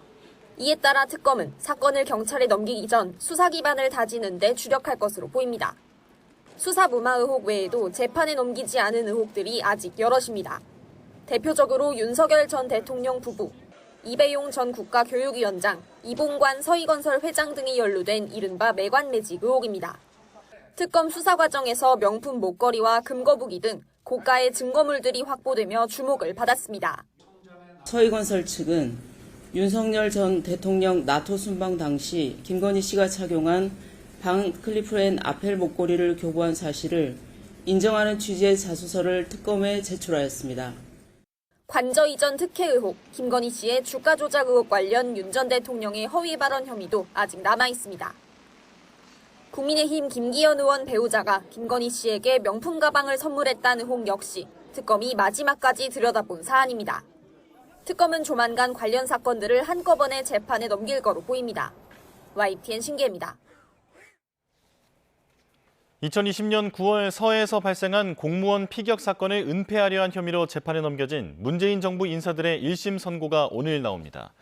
이에 따라 특검은 사건을 경찰에 넘기기 전 수사 기반을 다지는 데 주력할 것으로 보입니다. 수사 무마 의혹 외에도 재판에 넘기지 않은 의혹들이 아직 여럿입니다. 대표적으로 윤석열 전 대통령 부부, 이배용 전 국가교육위원장, 이봉관 서희건설 회장 등이 연루된 이른바 매관 매직 의혹입니다. 특검 수사 과정에서 명품 목걸이와 금거북이 등 고가의 증거물들이 확보되며 주목을 받았습니다. 서희건설 측은 윤석열 전 대통령 나토 순방 당시 김건희 씨가 착용한 방 클리프 앤 아펠 목걸이를 교부한 사실을 인정하는 취지의 자수서를 특검에 제출하였습니다. 관저 이전 특혜 의혹, 김건희 씨의 주가 조작 의혹 관련 윤 전 대통령의 허위 발언 혐의도 아직 남아있습니다. 국민의힘 김기현 의원 배우자가 김건희 씨에게 명품 가방을 선물했다는 의혹 역시 특검이 마지막까지 들여다본 사안입니다. 특검은 조만간 관련 사건들을 한꺼번에 재판에 넘길 거로 보입니다. YTN 신기혜입니다. 2020년 9월 서해에서 발생한 공무원 피격 사건을 은폐하려 한 혐의로 재판에 넘겨진 문재인 정부 인사들의 1심 선고가 오늘 나옵니다.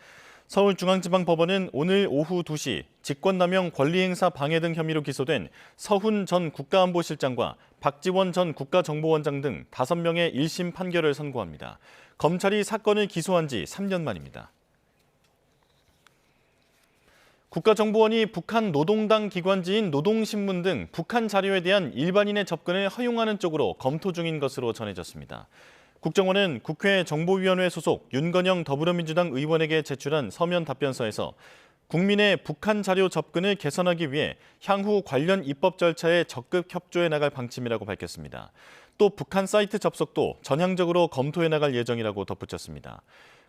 서울중앙지방법원은 오늘 오후 2시 직권남용 권리행사 방해 등 혐의로 기소된 서훈 전 국가안보실장과 박지원 전 국가정보원장 등 5명의 1심 판결을 선고합니다. 검찰이 사건을 기소한 지 3년 만입니다. 국가정보원이 북한 노동당 기관지인 노동신문 등 북한 자료에 대한 일반인의 접근을 허용하는 쪽으로 검토 중인 것으로 전해졌습니다. 국정원은 국회 정보위원회 소속 윤건영 더불어민주당 의원에게 제출한 서면 답변서에서 국민의 북한 자료 접근을 개선하기 위해 향후 관련 입법 절차에 적극 협조해 나갈 방침이라고 밝혔습니다. 또 북한 사이트 접속도 전향적으로 검토해 나갈 예정이라고 덧붙였습니다.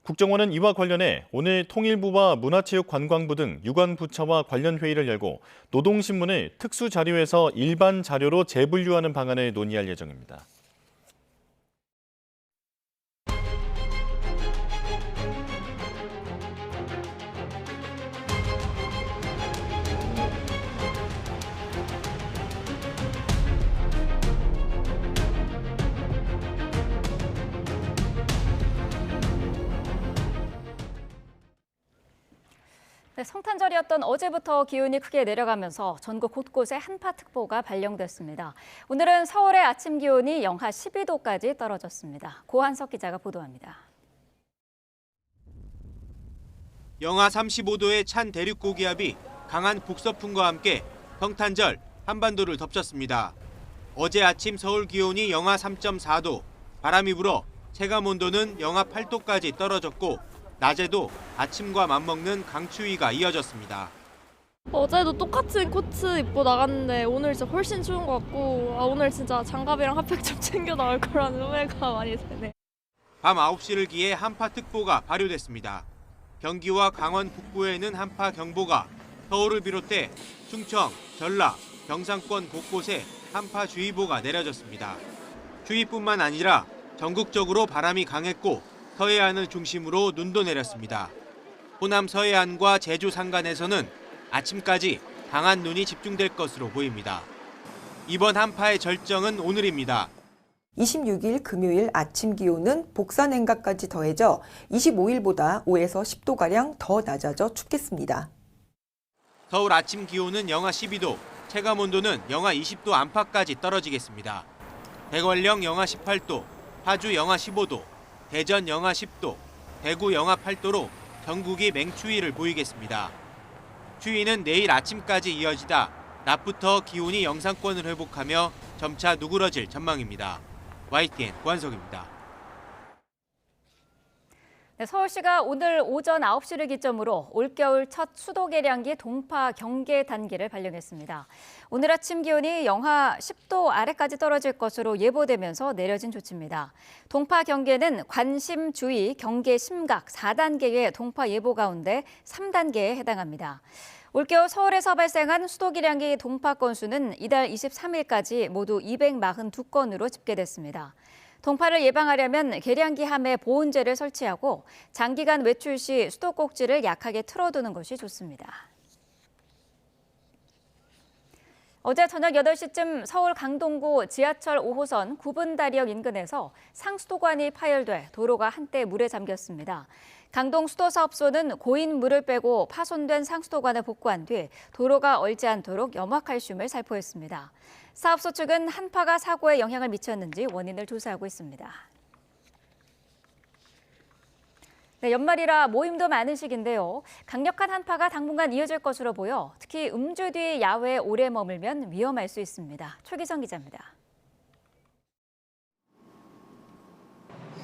국정원은 이와 관련해 오늘 통일부와 문화체육관광부 등 유관 부처와 관련 회의를 열고 노동신문을 특수자료에서 일반 자료로 재분류하는 방안을 논의할 예정입니다. 네, 성탄절이었던 어제부터 기온이 크게 내려가면서 전국 곳곳에 한파특보가 발령됐습니다. 오늘은 서울의 아침 기온이 영하 12도까지 떨어졌습니다. 고한석 기자가 보도합니다. 영하 35도의 찬 대륙 고기압이 강한 북서풍과 함께 성탄절 한반도를 덮쳤습니다. 어제 아침 서울 기온이 영하 3.4도, 바람이 불어 체감온도는 영하 8도까지 떨어졌고 낮에도 아침과 맞먹는 강추위가 이어졌습니다. 어제도 똑같은 코트 입고 나갔는데 오늘 진짜 훨씬 추운 것 같고 오늘 진짜 장갑이랑 핫팩 좀 챙겨 나올 거라는 후회가 많이 되네. 밤 9시를 기해 한파특보가 발효됐습니다. 경기와 강원 북부에는 한파경보가, 서울을 비롯해 충청, 전라, 경상권 곳곳에 한파주의보가 내려졌습니다. 추위뿐만 아니라 전국적으로 바람이 강했고 서해안을 중심으로 눈도 내렸습니다. 호남 서해안과 제주 산간에서는 아침까지 강한 눈이 집중될 것으로 보입니다. 이번 한파의 절정은 오늘입니다. 26일 금요일 아침 기온은 복사냉각까지 더해져 25일보다 5에서 10도가량 더 낮아져 춥겠습니다. 서울 아침 기온은 영하 12도, 체감온도는 영하 20도 안팎까지 떨어지겠습니다. 대관령 영하 18도, 파주 영하 15도, 대전 영하 10도, 대구 영하 8도로 전국이 맹추위를 보이겠습니다. 추위는 내일 아침까지 이어지다 낮부터 기온이 영상권을 회복하며 점차 누그러질 전망입니다. YTN 고한석입니다. 네, 서울시가 오늘 오전 9시를 기점으로 올겨울 첫 수도 계량기 동파 경계 단계를 발령했습니다. 오늘 아침 기온이 영하 10도 아래까지 떨어질 것으로 예보되면서 내려진 조치입니다. 동파 경계는 관심, 주의, 경계, 심각 4단계의 동파 예보 가운데 3단계에 해당합니다. 올겨울 서울에서 발생한 수도 계량기 동파 건수는 이달 23일까지 모두 242건으로 집계됐습니다. 동파를 예방하려면 계량기 함에 보온재를 설치하고 장기간 외출 시 수도 꼭지를 약하게 틀어두는 것이 좋습니다. 어제 저녁 8시쯤 서울 강동구 지하철 5호선 구분다리역 인근에서 상수도관이 파열돼 도로가 한때 물에 잠겼습니다. 강동수도사업소는 고인 물을 빼고 파손된 상수도관을 복구한 뒤 도로가 얼지 않도록 염화칼슘을 살포했습니다. 사업소 측은 한파가 사고에 영향을 미쳤는지 원인을 조사하고 있습니다. 네, 연말이라 모임도 많은 시기인데요. 강력한 한파가 당분간 이어질 것으로 보여 특히 음주 뒤 야외에 오래 머물면 위험할 수 있습니다. 최기성 기자입니다.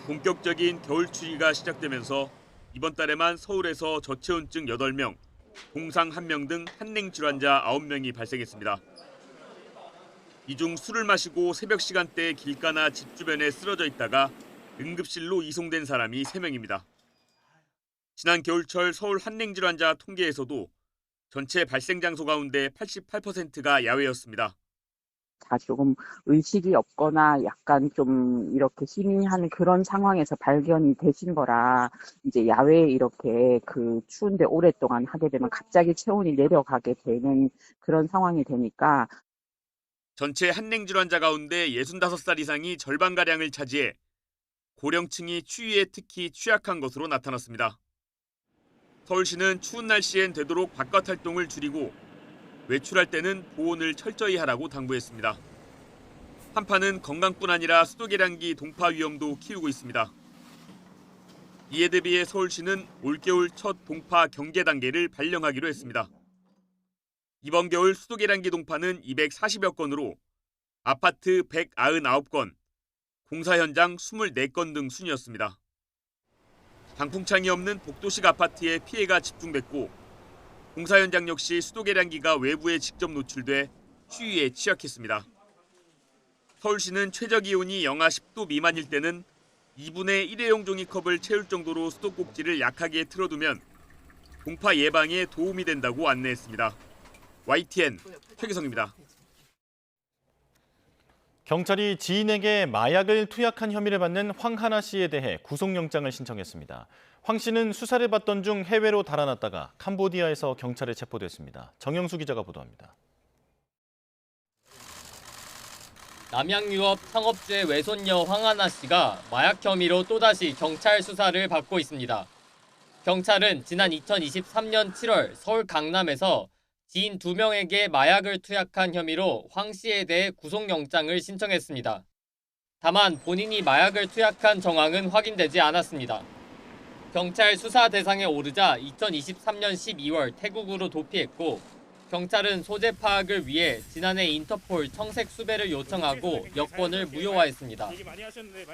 본격적인 겨울 추위가 시작되면서 이번 달에만 서울에서 저체온증 8명, 동상 1명 등 한냉 질환자 9명이 발생했습니다. 이 중 술을 마시고 새벽 시간대에 길가나 집 주변에 쓰러져 있다가 응급실로 이송된 사람이 3명입니다. 지난 겨울철 서울 한냉 질환자 통계에서도 전체 발생 장소 가운데 88%가 야외였습니다. 다 조금 의식이 없거나 약간 좀 이렇게 희미한 그런 상황에서 발견이 되신 거라 이제 야외에 이렇게 그 추운데 오랫동안 하게 되면 갑자기 체온이 내려가게 되는 그런 상황이 되니까 전체 한냉 질환자 가운데 65살 이상이 절반가량을 차지해 고령층이 추위에 특히 취약한 것으로 나타났습니다. 서울시는 추운 날씨엔 되도록 바깥 활동을 줄이고 외출할 때는 보온을 철저히 하라고 당부했습니다. 한파는 건강뿐 아니라 수도 계량기 동파 위험도 키우고 있습니다. 이에 대비해 서울시는 올겨울 첫 동파 경계 단계를 발령하기로 했습니다. 이번 겨울 수도 계량기 동파는 240여 건으로 아파트 199건, 공사 현장 24건 등 순이었습니다. 방풍창이 없는 복도식 아파트에 피해가 집중됐고 공사 현장 역시 수도 계량기가 외부에 직접 노출돼 추위에 취약했습니다. 서울시는 최저 기온이 영하 10도 미만일 때는 2분의 1회용 종이컵을 채울 정도로 수도꼭지를 약하게 틀어두면 동파 예방에 도움이 된다고 안내했습니다. YTN 최기성입니다. 경찰이 지인에게 마약을 투약한 혐의를 받는 황하나 씨에 대해 구속영장을 신청했습니다. 황 씨는 수사를 받던 중 해외로 달아났다가 캄보디아에서 경찰에 체포됐습니다. 정영수 기자가 보도합니다. 남양유업 상업주의 외손녀 황하나 씨가 마약 혐의로 또다시 경찰 수사를 받고 있습니다. 경찰은 지난 2023년 7월 서울 강남에서 지인 2명에게 마약을 투약한 혐의로 황 씨에 대해 구속영장을 신청했습니다. 다만 본인이 마약을 투약한 정황은 확인되지 않았습니다. 경찰 수사 대상에 오르자 2023년 12월 태국으로 도피했고 경찰은 소재 파악을 위해 지난해 인터폴 청색 수배를 요청하고 여권을 무효화했습니다.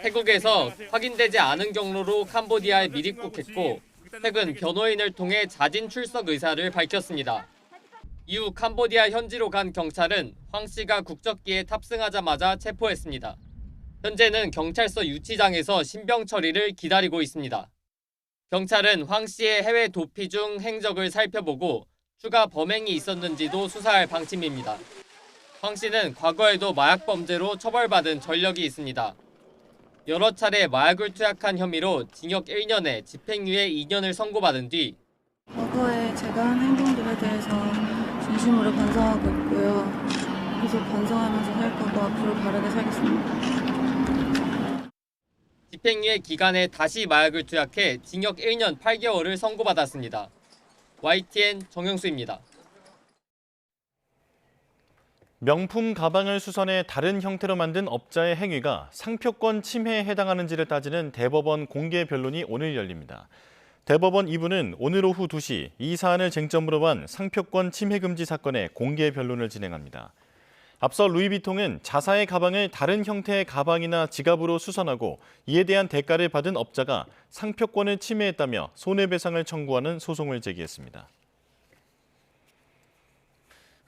태국에서 확인되지 않은 경로로 캄보디아에 밀입국했고 최근 변호인을 통해 자진 출석 의사를 밝혔습니다. 이후 캄보디아 현지로 간 경찰은 황 씨가 국적기에 탑승하자마자 체포했습니다. 현재는 경찰서 유치장에서 신병 처리를 기다리고 있습니다. 경찰은 황 씨의 해외 도피 중 행적을 살펴보고 추가 범행이 있었는지도 수사할 방침입니다. 황 씨는 과거에도 마약 범죄로 처벌받은 전력이 있습니다. 여러 차례 마약을 투약한 혐의로 징역 1년에 집행유예 2년을 선고받은 뒤 과거에 제가 한 행동들에 대해서 진심으로 반성하고 있고요. 계속 반성하면서 살 거고 앞으로 바르게 살겠습니다. 집행유예 기간에 다시 마약을 투약해 징역 1년 8개월을 선고받았습니다. YTN 정영수입니다. 명품 가방을 수선해 다른 형태로 만든 업자의 행위가 상표권 침해에 해당하는지를 따지는 대법원 공개 변론이 오늘 열립니다. 대법원 2부는 오늘 오후 2시 이 사안을 쟁점으로 한 상표권 침해 금지 사건의 공개 변론을 진행합니다. 앞서 루이비통은 자사의 가방을 다른 형태의 가방이나 지갑으로 수선하고 이에 대한 대가를 받은 업자가 상표권을 침해했다며 손해배상을 청구하는 소송을 제기했습니다.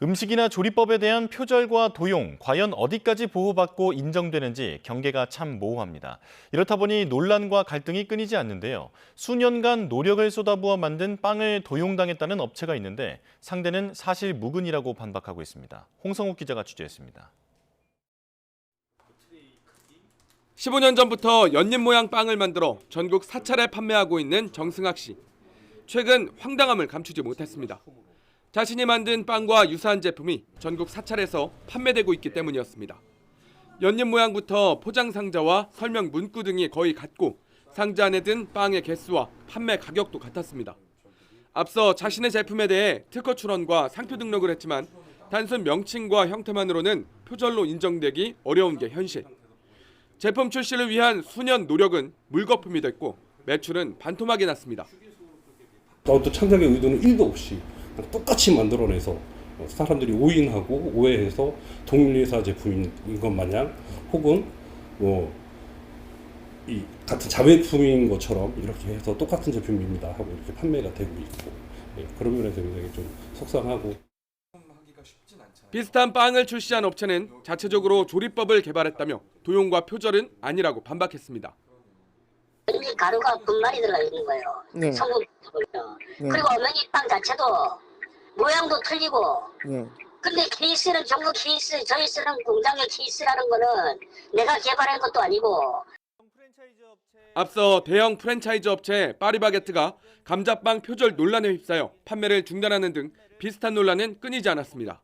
음식이나 조리법에 대한 표절과 도용, 과연 어디까지 보호받고 인정되는지 경계가 참 모호합니다. 이렇다 보니 논란과 갈등이 끊이지 않는데요. 수년간 노력을 쏟아부어 만든 빵을 도용당했다는 업체가 있는데 상대는 사실 무근이라고 반박하고 있습니다. 홍성욱 기자가 취재했습니다. 15년 전부터 연잎 모양 빵을 만들어 전국 사찰에 판매하고 있는 정승학 씨. 최근 황당함을 감추지 못했습니다. 자신이 만든 빵과 유사한 제품이 전국 사찰에서 판매되고 있기 때문이었습니다. 연잎 모양부터 포장 상자와 설명 문구 등이 거의 같고 상자 안에 든 빵의 개수와 판매 가격도 같았습니다. 앞서 자신의 제품에 대해 특허 출원과 상표 등록을 했지만 단순 명칭과 형태만으로는 표절로 인정되기 어려운 게 현실. 제품 출시를 위한 수년 노력은 물거품이 됐고 매출은 반토막이 났습니다. 어떤 창작의 의도는 1도 없이 똑같이 만들어내서 사람들이 오인하고 오해해서 동일회사 제품인 것 마냥 혹은 이 같은 자매품인 것처럼 이렇게 해서 똑같은 제품입니다 하고 이렇게 판매가 되고 있고 그런 면에서 굉장히 좀 속상하고. 비슷한 빵을 출시한 업체는 자체적으로 조리법을 개발했다며 도용과 표절은 아니라고 반박했습니다. 이 가루가 분말이 들어가 있는 거예요. 네. 성분. 네. 그리고 어머니 빵 자체도 모양도 틀리고. 네. 근데 케이스는 종로 케이스, 저희 쓰는 공장의 케이스라는 거는 내가 개발한 것도 아니고. 앞서 대형 프랜차이즈 업체 파리바게트가 감자빵 표절 논란에 휩싸여 판매를 중단하는 등 비슷한 논란은 끊이지 않았습니다.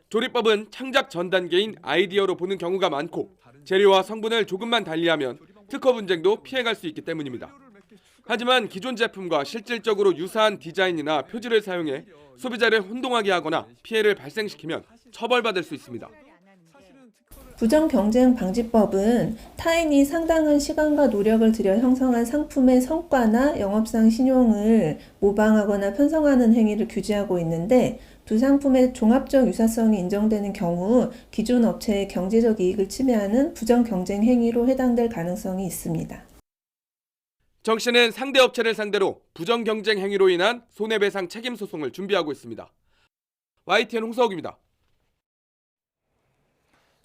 조리법은 창작 전 단계인 아이디어로 보는 경우가 많고 재료와 성분을 조금만 달리하면 특허 분쟁도 피해갈 수 있기 때문입니다. 하지만 기존 제품과 실질적으로 유사한 디자인이나 표지를 사용해 소비자를 혼동하게 하거나 피해를 발생시키면 처벌받을 수 있습니다. 부정경쟁방지법은 타인이 상당한 시간과 노력을 들여 형성한 상품의 성과나 영업상 신용을 모방하거나 편성하는 행위를 규제하고 있는데 두 상품의 종합적 유사성이 인정되는 경우 기존 업체의 경제적 이익을 침해하는 부정경쟁 행위로 해당될 가능성이 있습니다. 정 씨는 상대 업체를 상대로 부정 경쟁 행위로 인한 손해배상 책임 소송을 준비하고 있습니다. YTN 홍서욱입니다.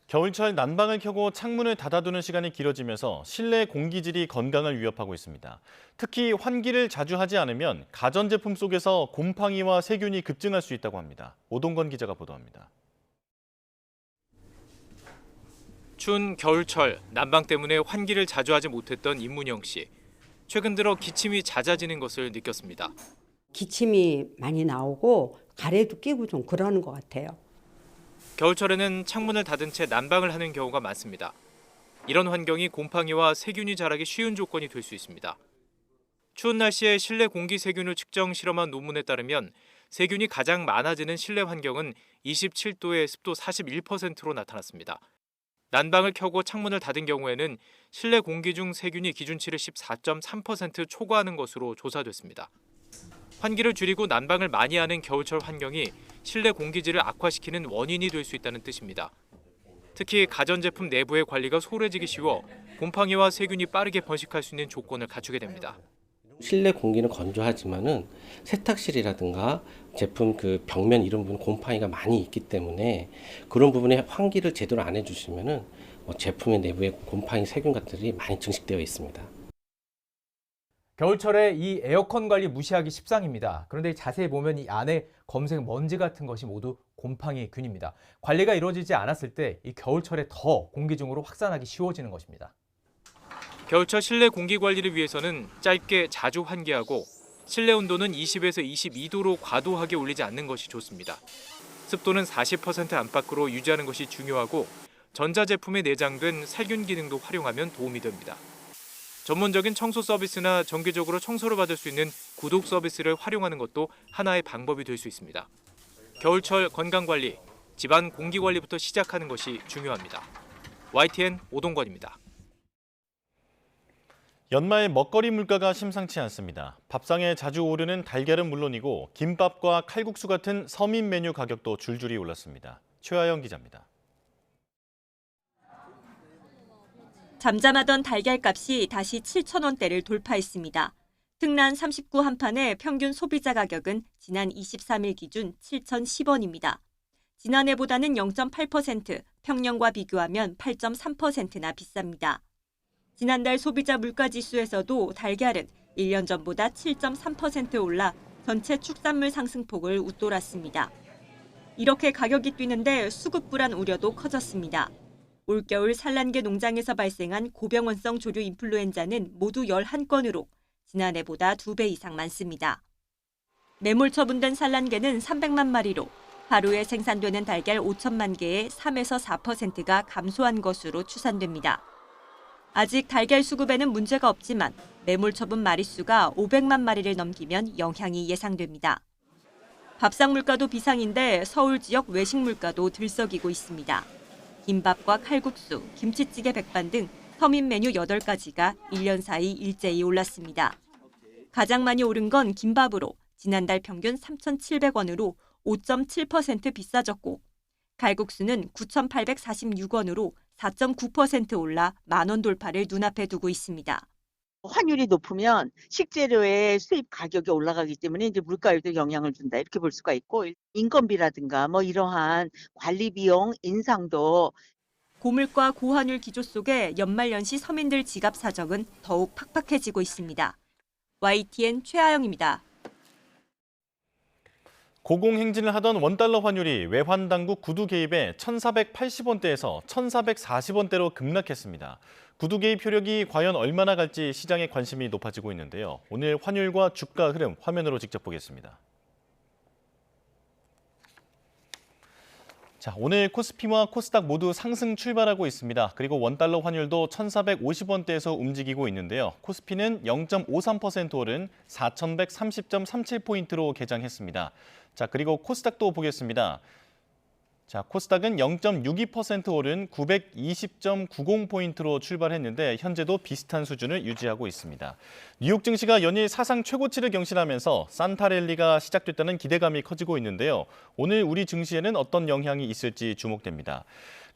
겨울철 난방을 켜고 창문을 닫아두는 시간이 길어지면서 실내 공기질이 건강을 위협하고 있습니다. 특히 환기를 자주 하지 않으면 가전제품 속에서 곰팡이와 세균이 급증할 수 있다고 합니다. 오동건 기자가 보도합니다. 추운 겨울철 난방 때문에 환기를 자주 하지 못했던 임문영 씨. 최근 들어 기침이 잦아지는 것을 느꼈습니다. 기침이 많이 나오고 가래도 끼고 좀 그러는 것 같아요. 겨울철에는 창문을 닫은 채 난방을 하는 경우가 많습니다. 이런 환경이 곰팡이와 세균이 자라기 쉬운 조건이 될 수 있습니다. 추운 날씨에 실내 공기 세균을 측정 실험한 논문에 따르면 세균이 가장 많아지는 실내 환경은 27도에 습도 41%로 나타났습니다. 난방을 켜고 창문을 닫은 경우에는 실내 공기 중 세균이 기준치를 14.3% 초과하는 것으로 조사됐습니다. 환기를 줄이고 난방을 많이 하는 겨울철 환경이 실내 공기질을 악화시키는 원인이 될 수 있다는 뜻입니다. 특히 가전제품 내부의 관리가 소홀해지기 쉬워 곰팡이와 세균이 빠르게 번식할 수 있는 조건을 갖추게 됩니다. 실내 공기는 건조하지만은 세탁실이라든가 제품 그 벽면 이런 부분 곰팡이가 많이 있기 때문에 그런 부분에 환기를 제대로 안 해주시면은 제품의 내부에 곰팡이 세균 같들이 많이 증식되어 있습니다. 겨울철에 이 에어컨 관리 무시하기 십상입니다. 그런데 자세히 보면 이 안에 검색 먼지 같은 것이 모두 곰팡이균입니다. 관리가 이루어지지 않았을 때 이 겨울철에 더 공기중으로 확산하기 쉬워지는 것입니다. 겨울철 실내 공기 관리를 위해서는 짧게 자주 환기하고 실내 온도는 20에서 22도로 과도하게 올리지 않는 것이 좋습니다. 습도는 40% 안팎으로 유지하는 것이 중요하고 전자제품에 내장된 살균 기능도 활용하면 도움이 됩니다. 전문적인 청소 서비스나 정기적으로 청소를 받을 수 있는 구독 서비스를 활용하는 것도 하나의 방법이 될 수 있습니다. 겨울철 건강관리, 집안 공기관리부터 시작하는 것이 중요합니다. YTN 오동건입니다. 연말 먹거리 물가가 심상치 않습니다. 밥상에 자주 오르는 달걀은 물론이고 김밥과 칼국수 같은 서민 메뉴 가격도 줄줄이 올랐습니다. 최하영 기자입니다. 잠잠하던 달걀값이 다시 7,000원대를 돌파했습니다. 특란 39 한 판의 평균 소비자 가격은 지난 23일 기준 7,010원입니다. 지난해보다는 0.8%, 평년과 비교하면 8.3%나 비쌉니다. 지난달 소비자 물가지수에서도 달걀은 1년 전보다 7.3% 올라 전체 축산물 상승폭을 웃돌았습니다. 이렇게 가격이 뛰는데 수급 불안 우려도 커졌습니다. 올겨울 산란계 농장에서 발생한 고병원성 조류 인플루엔자는 모두 11건으로 지난해보다 2배 이상 많습니다. 매몰 처분된 산란계는 300만 마리로 하루에 생산되는 달걀 5천만 개의 3에서 4%가 감소한 것으로 추산됩니다. 아직 달걀 수급에는 문제가 없지만 매몰 처분 마리수가 500만 마리를 넘기면 영향이 예상됩니다. 밥상 물가도 비상인데 서울 지역 외식 물가도 들썩이고 있습니다. 김밥과 칼국수, 김치찌개 백반 등 서민 메뉴 8가지가 1년 사이 일제히 올랐습니다. 가장 많이 오른 건 김밥으로 지난달 평균 3,700원으로 5.7% 비싸졌고 칼국수는 9,846원으로 4.9% 올라 만원 돌파를 눈앞에 두고 있습니다. 환율이 높으면 식재료의 수입 가격이 올라가기 때문에 이제 물가에도 영향을 준다 이렇게 볼 수가 있고 인건비라든가 뭐 이러한 관리 비용 인상도 고물가 고환율 기조 속에 연말연시 서민들 지갑 사정은 더욱 팍팍해지고 있습니다. YTN 최하영입니다. 고공행진을 하던 원달러 환율이 외환당국 구두 개입에 1,480원대에서 1,440원대로 급락했습니다. 구두 개입 효력이 과연 얼마나 갈지 시장에 관심이 높아지고 있는데요. 오늘 환율과 주가 흐름 화면으로 직접 보겠습니다. 자, 오늘 코스피와 코스닥 모두 상승 출발하고 있습니다. 그리고 원달러 환율도 1,450원대에서 움직이고 있는데요. 코스피는 0.53% 오른 4,130.37포인트로 개장했습니다. 자, 그리고 코스닥도 보겠습니다. 자, 코스닥은 0.62% 오른 920.90포인트로 출발했는데 현재도 비슷한 수준을 유지하고 있습니다. 뉴욕 증시가 연일 사상 최고치를 경신하면서 산타 랠리가 시작됐다는 기대감이 커지고 있는데요. 오늘 우리 증시에는 어떤 영향이 있을지 주목됩니다.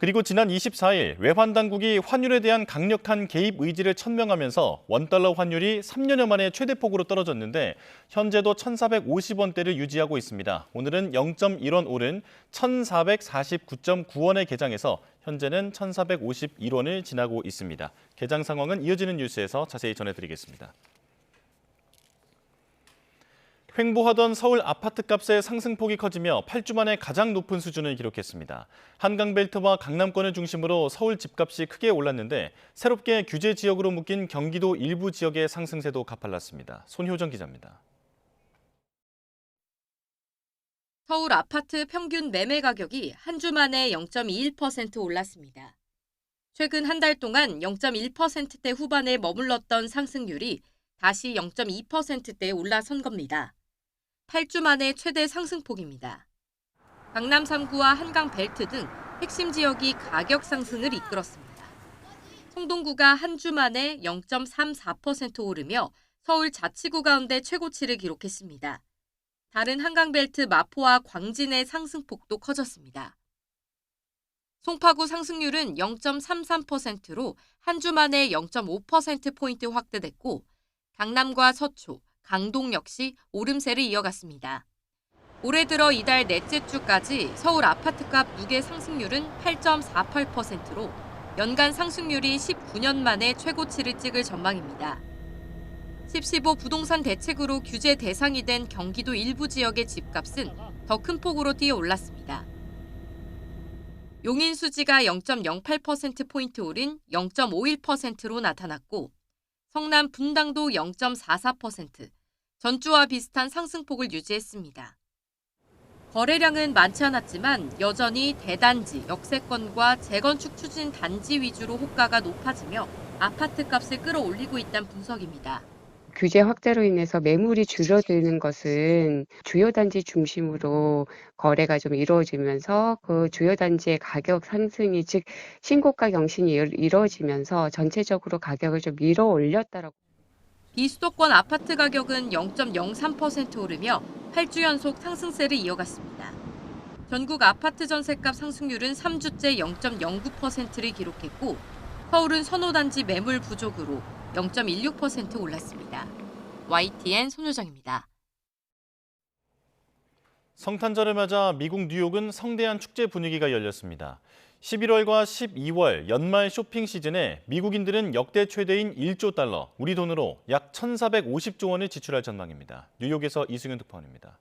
그리고 지난 24일 외환 당국이 환율에 대한 강력한 개입 의지를 천명하면서 원달러 환율이 3년여 만에 최대폭으로 떨어졌는데 현재도 1,450원대를 유지하고 있습니다. 오늘은 0.1원 오른 1,449.9원에 개장해서 현재는 1,451원을 지나고 있습니다. 개장 상황은 이어지는 뉴스에서 자세히 전해드리겠습니다. 횡보하던 서울 아파트값의 상승폭이 커지며 8주 만에 가장 높은 수준을 기록했습니다. 한강벨트와 강남권을 중심으로 서울 집값이 크게 올랐는데 새롭게 규제 지역으로 묶인 경기도 일부 지역의 상승세도 가팔랐습니다. 손효정 기자입니다. 서울 아파트 평균 매매 가격이 한 주 만에 0.21% 올랐습니다. 최근 한 달 동안 0.1%대 후반에 머물렀던 상승률이 다시 0.2%대에 올라선 겁니다. 8주 만에 최대 상승폭입니다. 강남 3구와 한강 벨트 등 핵심 지역이 가격 상승을 이끌었습니다. 성동구가 한 주 만에 0.34% 오르며 서울 자치구 가운데 최고치를 기록했습니다. 다른 한강 벨트 마포와 광진의 상승폭도 커졌습니다. 송파구 상승률은 0.33%로 한 주 만에 0.5%포인트 확대됐고 강남과 서초, 강동 역시 오름세를 이어갔습니다. 올해 들어 이달 넷째 주까지 서울 아파트값 누계 상승률은 8.48%로 연간 상승률이 19년 만에 최고치를 찍을 전망입니다. 10.15 부동산 대책으로 규제 대상이 된 경기도 일부 지역의 집값은 더 큰 폭으로 뛰어올랐습니다. 용인 수지가 0.08%포인트 오른 0.51%로 나타났고 성남 분당도 0.44%, 전주와 비슷한 상승폭을 유지했습니다. 거래량은 많지 않았지만 여전히 대단지, 역세권과 재건축 추진 단지 위주로 호가가 높아지며 아파트 값을 끌어올리고 있다는 분석입니다. 규제 확대로 인해서 매물이 줄어드는 것은 주요 단지 중심으로 거래가 좀 이루어지면서 그 주요 단지의 가격 상승이 즉 신고가 경신이 이루어지면서 전체적으로 가격을 좀 밀어 올렸다라고. 비수도권 아파트 가격은 0.03% 오르며 8주 연속 상승세를 이어갔습니다. 전국 아파트 전셋값 상승률은 3주째 0.09%를 기록했고 서울은 선호단지 매물 부족으로 0.16% 올랐습니다. YTN 손효정입니다. 성탄절을 맞아 미국 뉴욕은 성대한 축제 분위기가 열렸습니다. 11월과 12월 연말 쇼핑 시즌에 미국인들은 역대 최대인 1조 달러, 우리 돈으로 약 1,450조 원을 지출할 전망입니다. 뉴욕에서 이승윤 특파원입니다.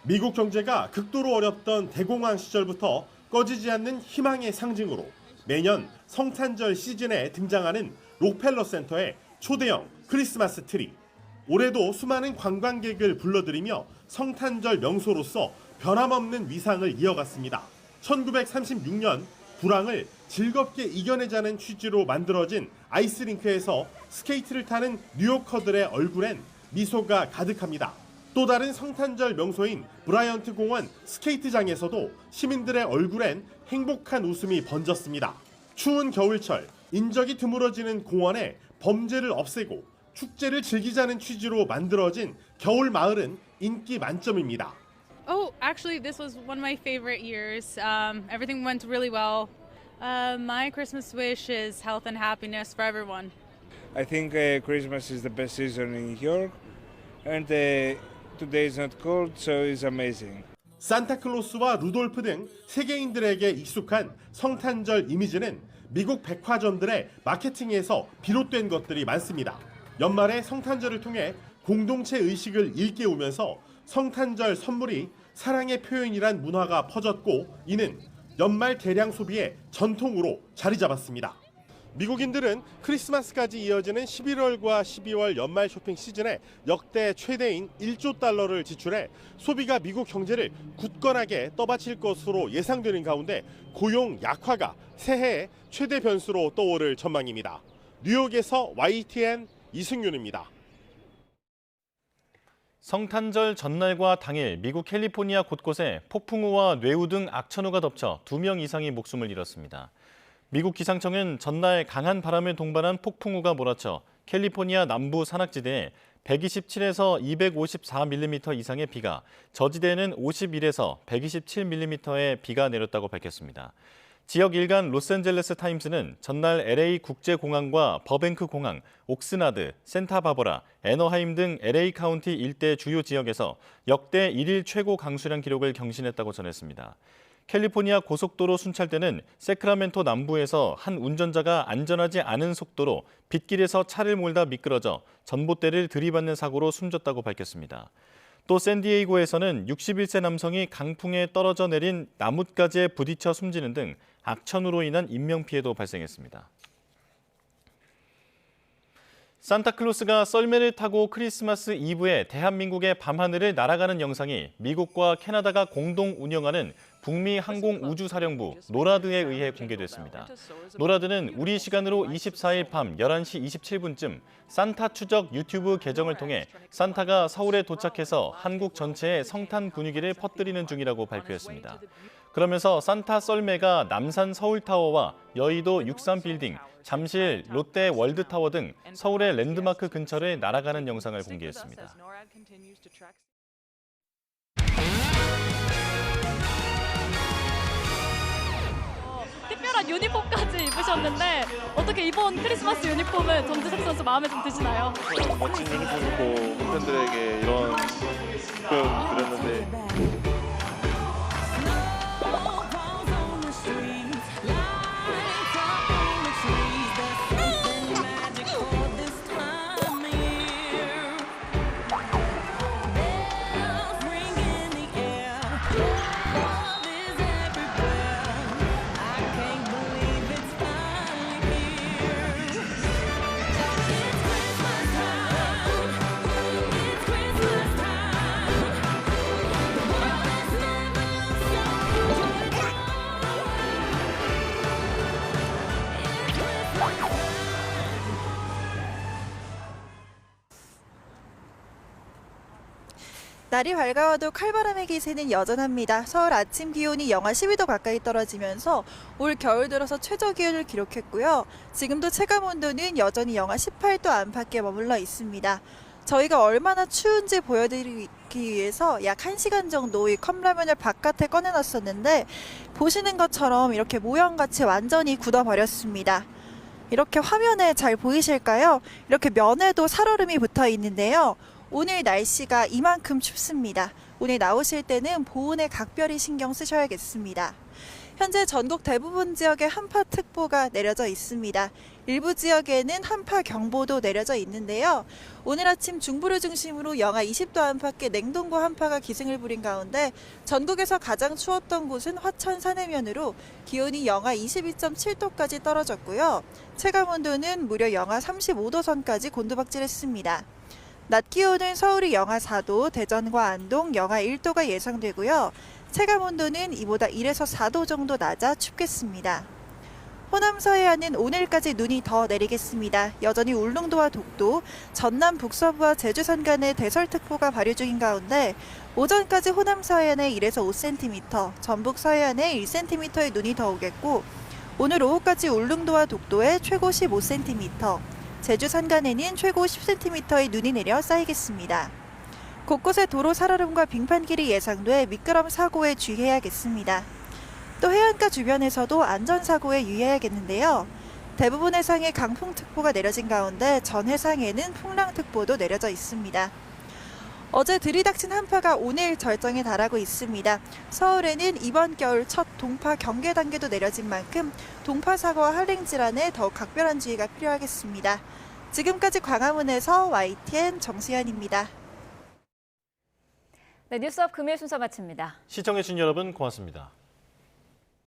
미국 경제가 극도로 어렵던 대공황 시절부터 꺼지지 않는 희망의 상징으로 매년 성탄절 시즌에 등장하는 록펠러 센터의 초대형 크리스마스 트리. 올해도 수많은 관광객을 불러들이며 성탄절 명소로서 변함없는 위상을 이어갔습니다. 1936년 불황을 즐겁게 이겨내자는 취지로 만들어진 아이스링크에서 스케이트를 타는 뉴요커들의 얼굴엔 미소가 가득합니다. 또 다른 성탄절 명소인 브라이언트 공원 스케이트장에서도 시민들의 얼굴엔 행복한 웃음이 번졌습니다. 추운 겨울철, 인적이 드물어지는 공원에 범죄를 없애고 축제를 즐기자는 취지로 만들어진 겨울 마을은 인기 만점입니다. Oh, actually, this was one of my favorite years. Everything went really well. My Christmas wish is health and happiness for everyone. I think Christmas is the best season in New York, and today is not cold, so it's amazing. 산타클로스와 루돌프 등 세계인들에게 익숙한 성탄절 이미지는 미국 백화점들의 마케팅에서 비롯된 것들이 많습니다. 연말에 성탄절을 통해 공동체 의식을 일깨우면서 성탄절 선물이 사랑의 표현이란 문화가 퍼졌고 이는 연말 대량 소비의 전통으로 자리 잡았습니다. 미국인들은 크리스마스까지 이어지는 11월과 12월 연말 쇼핑 시즌에 역대 최대인 1조 달러를 지출해 소비가 미국 경제를 굳건하게 떠받칠 것으로 예상되는 가운데 고용 약화가 새해의 최대 변수로 떠오를 전망입니다. 뉴욕에서 YTN 이승윤입니다. 성탄절 전날과 당일 미국 캘리포니아 곳곳에 폭풍우와 뇌우 등 악천후가 덮쳐 2명 이상이 목숨을 잃었습니다. 미국 기상청은 전날 강한 바람을 동반한 폭풍우가 몰아쳐 캘리포니아 남부 산악지대에 127에서 254mm 이상의 비가, 저지대에는 51에서 127mm의 비가 내렸다고 밝혔습니다. 지역 일간 로스앤젤레스 타임스는 전날 LA 국제공항과 버뱅크 공항, 옥스나드, 센타바버라, 애너하임 등 LA 카운티 일대 주요 지역에서 역대 1일 최고 강수량 기록을 경신했다고 전했습니다. 캘리포니아 고속도로 순찰대는 세크라멘토 남부에서 한 운전자가 안전하지 않은 속도로 빗길에서 차를 몰다 미끄러져 전봇대를 들이받는 사고로 숨졌다고 밝혔습니다. 또 샌디에이고에서는 61세 남성이 강풍에 떨어져 내린 나뭇가지에 부딪혀 숨지는 등 악천후로 인한 인명피해도 발생했습니다. 산타클로스가 썰매를 타고 크리스마스 이브에 대한민국의 밤하늘을 날아가는 영상이 미국과 캐나다가 공동 운영하는 북미 항공우주사령부 노라드에 의해 공개됐습니다. 노라드는 우리 시간으로 24일 밤 11시 27분쯤 산타 추적 유튜브 계정을 통해 산타가 서울에 도착해서 한국 전체에 성탄 분위기를 퍼뜨리는 중이라고 발표했습니다. 그러면서 산타 썰매가 남산 서울타워와 여의도 63빌딩, 잠실 롯데 월드타워 등 서울의 랜드마크 근처를 날아가는 영상을 공개했습니다. 특별한 유니폼까지 입으셨는데 어떻게 이번 크리스마스 유니폼은 정지석 선수 마음에 좀 드시나요? 멋진 유니폼 입고 팬들에게 이런 표현 드렸는데 날이 밝아와도 칼바람의 기세는 여전합니다. 서울 아침 기온이 영하 12도 가까이 떨어지면서 올 겨울 들어서 최저 기온을 기록했고요. 지금도 체감 온도는 여전히 영하 18도 안팎에 머물러 있습니다. 저희가 얼마나 추운지 보여드리기 위해서 약 1시간 정도 이 컵라면을 바깥에 꺼내놨었는데 보시는 것처럼 이렇게 모형같이 완전히 굳어버렸습니다. 이렇게 화면에 잘 보이실까요? 이렇게 면에도 살얼음이 붙어 있는데요. 오늘 날씨가 이만큼 춥습니다. 오늘 나오실 때는 보온에 각별히 신경 쓰셔야겠습니다. 현재 전국 대부분 지역에 한파특보가 내려져 있습니다. 일부 지역에는 한파경보도 내려져 있는데요. 오늘 아침 중부를 중심으로 영하 20도 안팎의 냉동고 한파가 기승을 부린 가운데 전국에서 가장 추웠던 곳은 화천 사내면으로 기온이 영하 22.7도까지 떨어졌고요. 체감온도는 무려 영하 35도 선까지 곤두박질했습니다. 낮 기온은 서울이 영하 4도, 대전과 안동 영하 1도가 예상되고요. 체감온도는 이보다 1에서 4도 정도 낮아 춥겠습니다. 호남 서해안은 오늘까지 눈이 더 내리겠습니다. 여전히 울릉도와 독도, 전남 북서부와 제주 산간에 대설특보가 발효 중인 가운데 오전까지 호남 서해안에 1에서 5cm, 전북 서해안에 1cm의 눈이 더 오겠고 오늘 오후까지 울릉도와 독도에 최고 15cm, 제주 산간에는 최고 10cm의 눈이 내려 쌓이겠습니다. 곳곳에 도로 살얼음과 빙판길이 예상돼 미끄럼 사고에 주의해야겠습니다. 또 해안가 주변에서도 안전사고에 유의해야겠는데요. 대부분 해상에 강풍특보가 내려진 가운데 전 해상에는 풍랑특보도 내려져 있습니다. 어제 들이닥친 한파가 오늘 절정에 달하고 있습니다. 서울에는 이번 겨울 첫 동파 경계 단계도 내려진 만큼 동파 사고와 한랭 질환에 더욱 각별한 주의가 필요하겠습니다. 지금까지 광화문에서 YTN 정수연입니다. 네, 뉴스업 금요일 순서 마칩니다. 시청해주신 여러분 고맙습니다.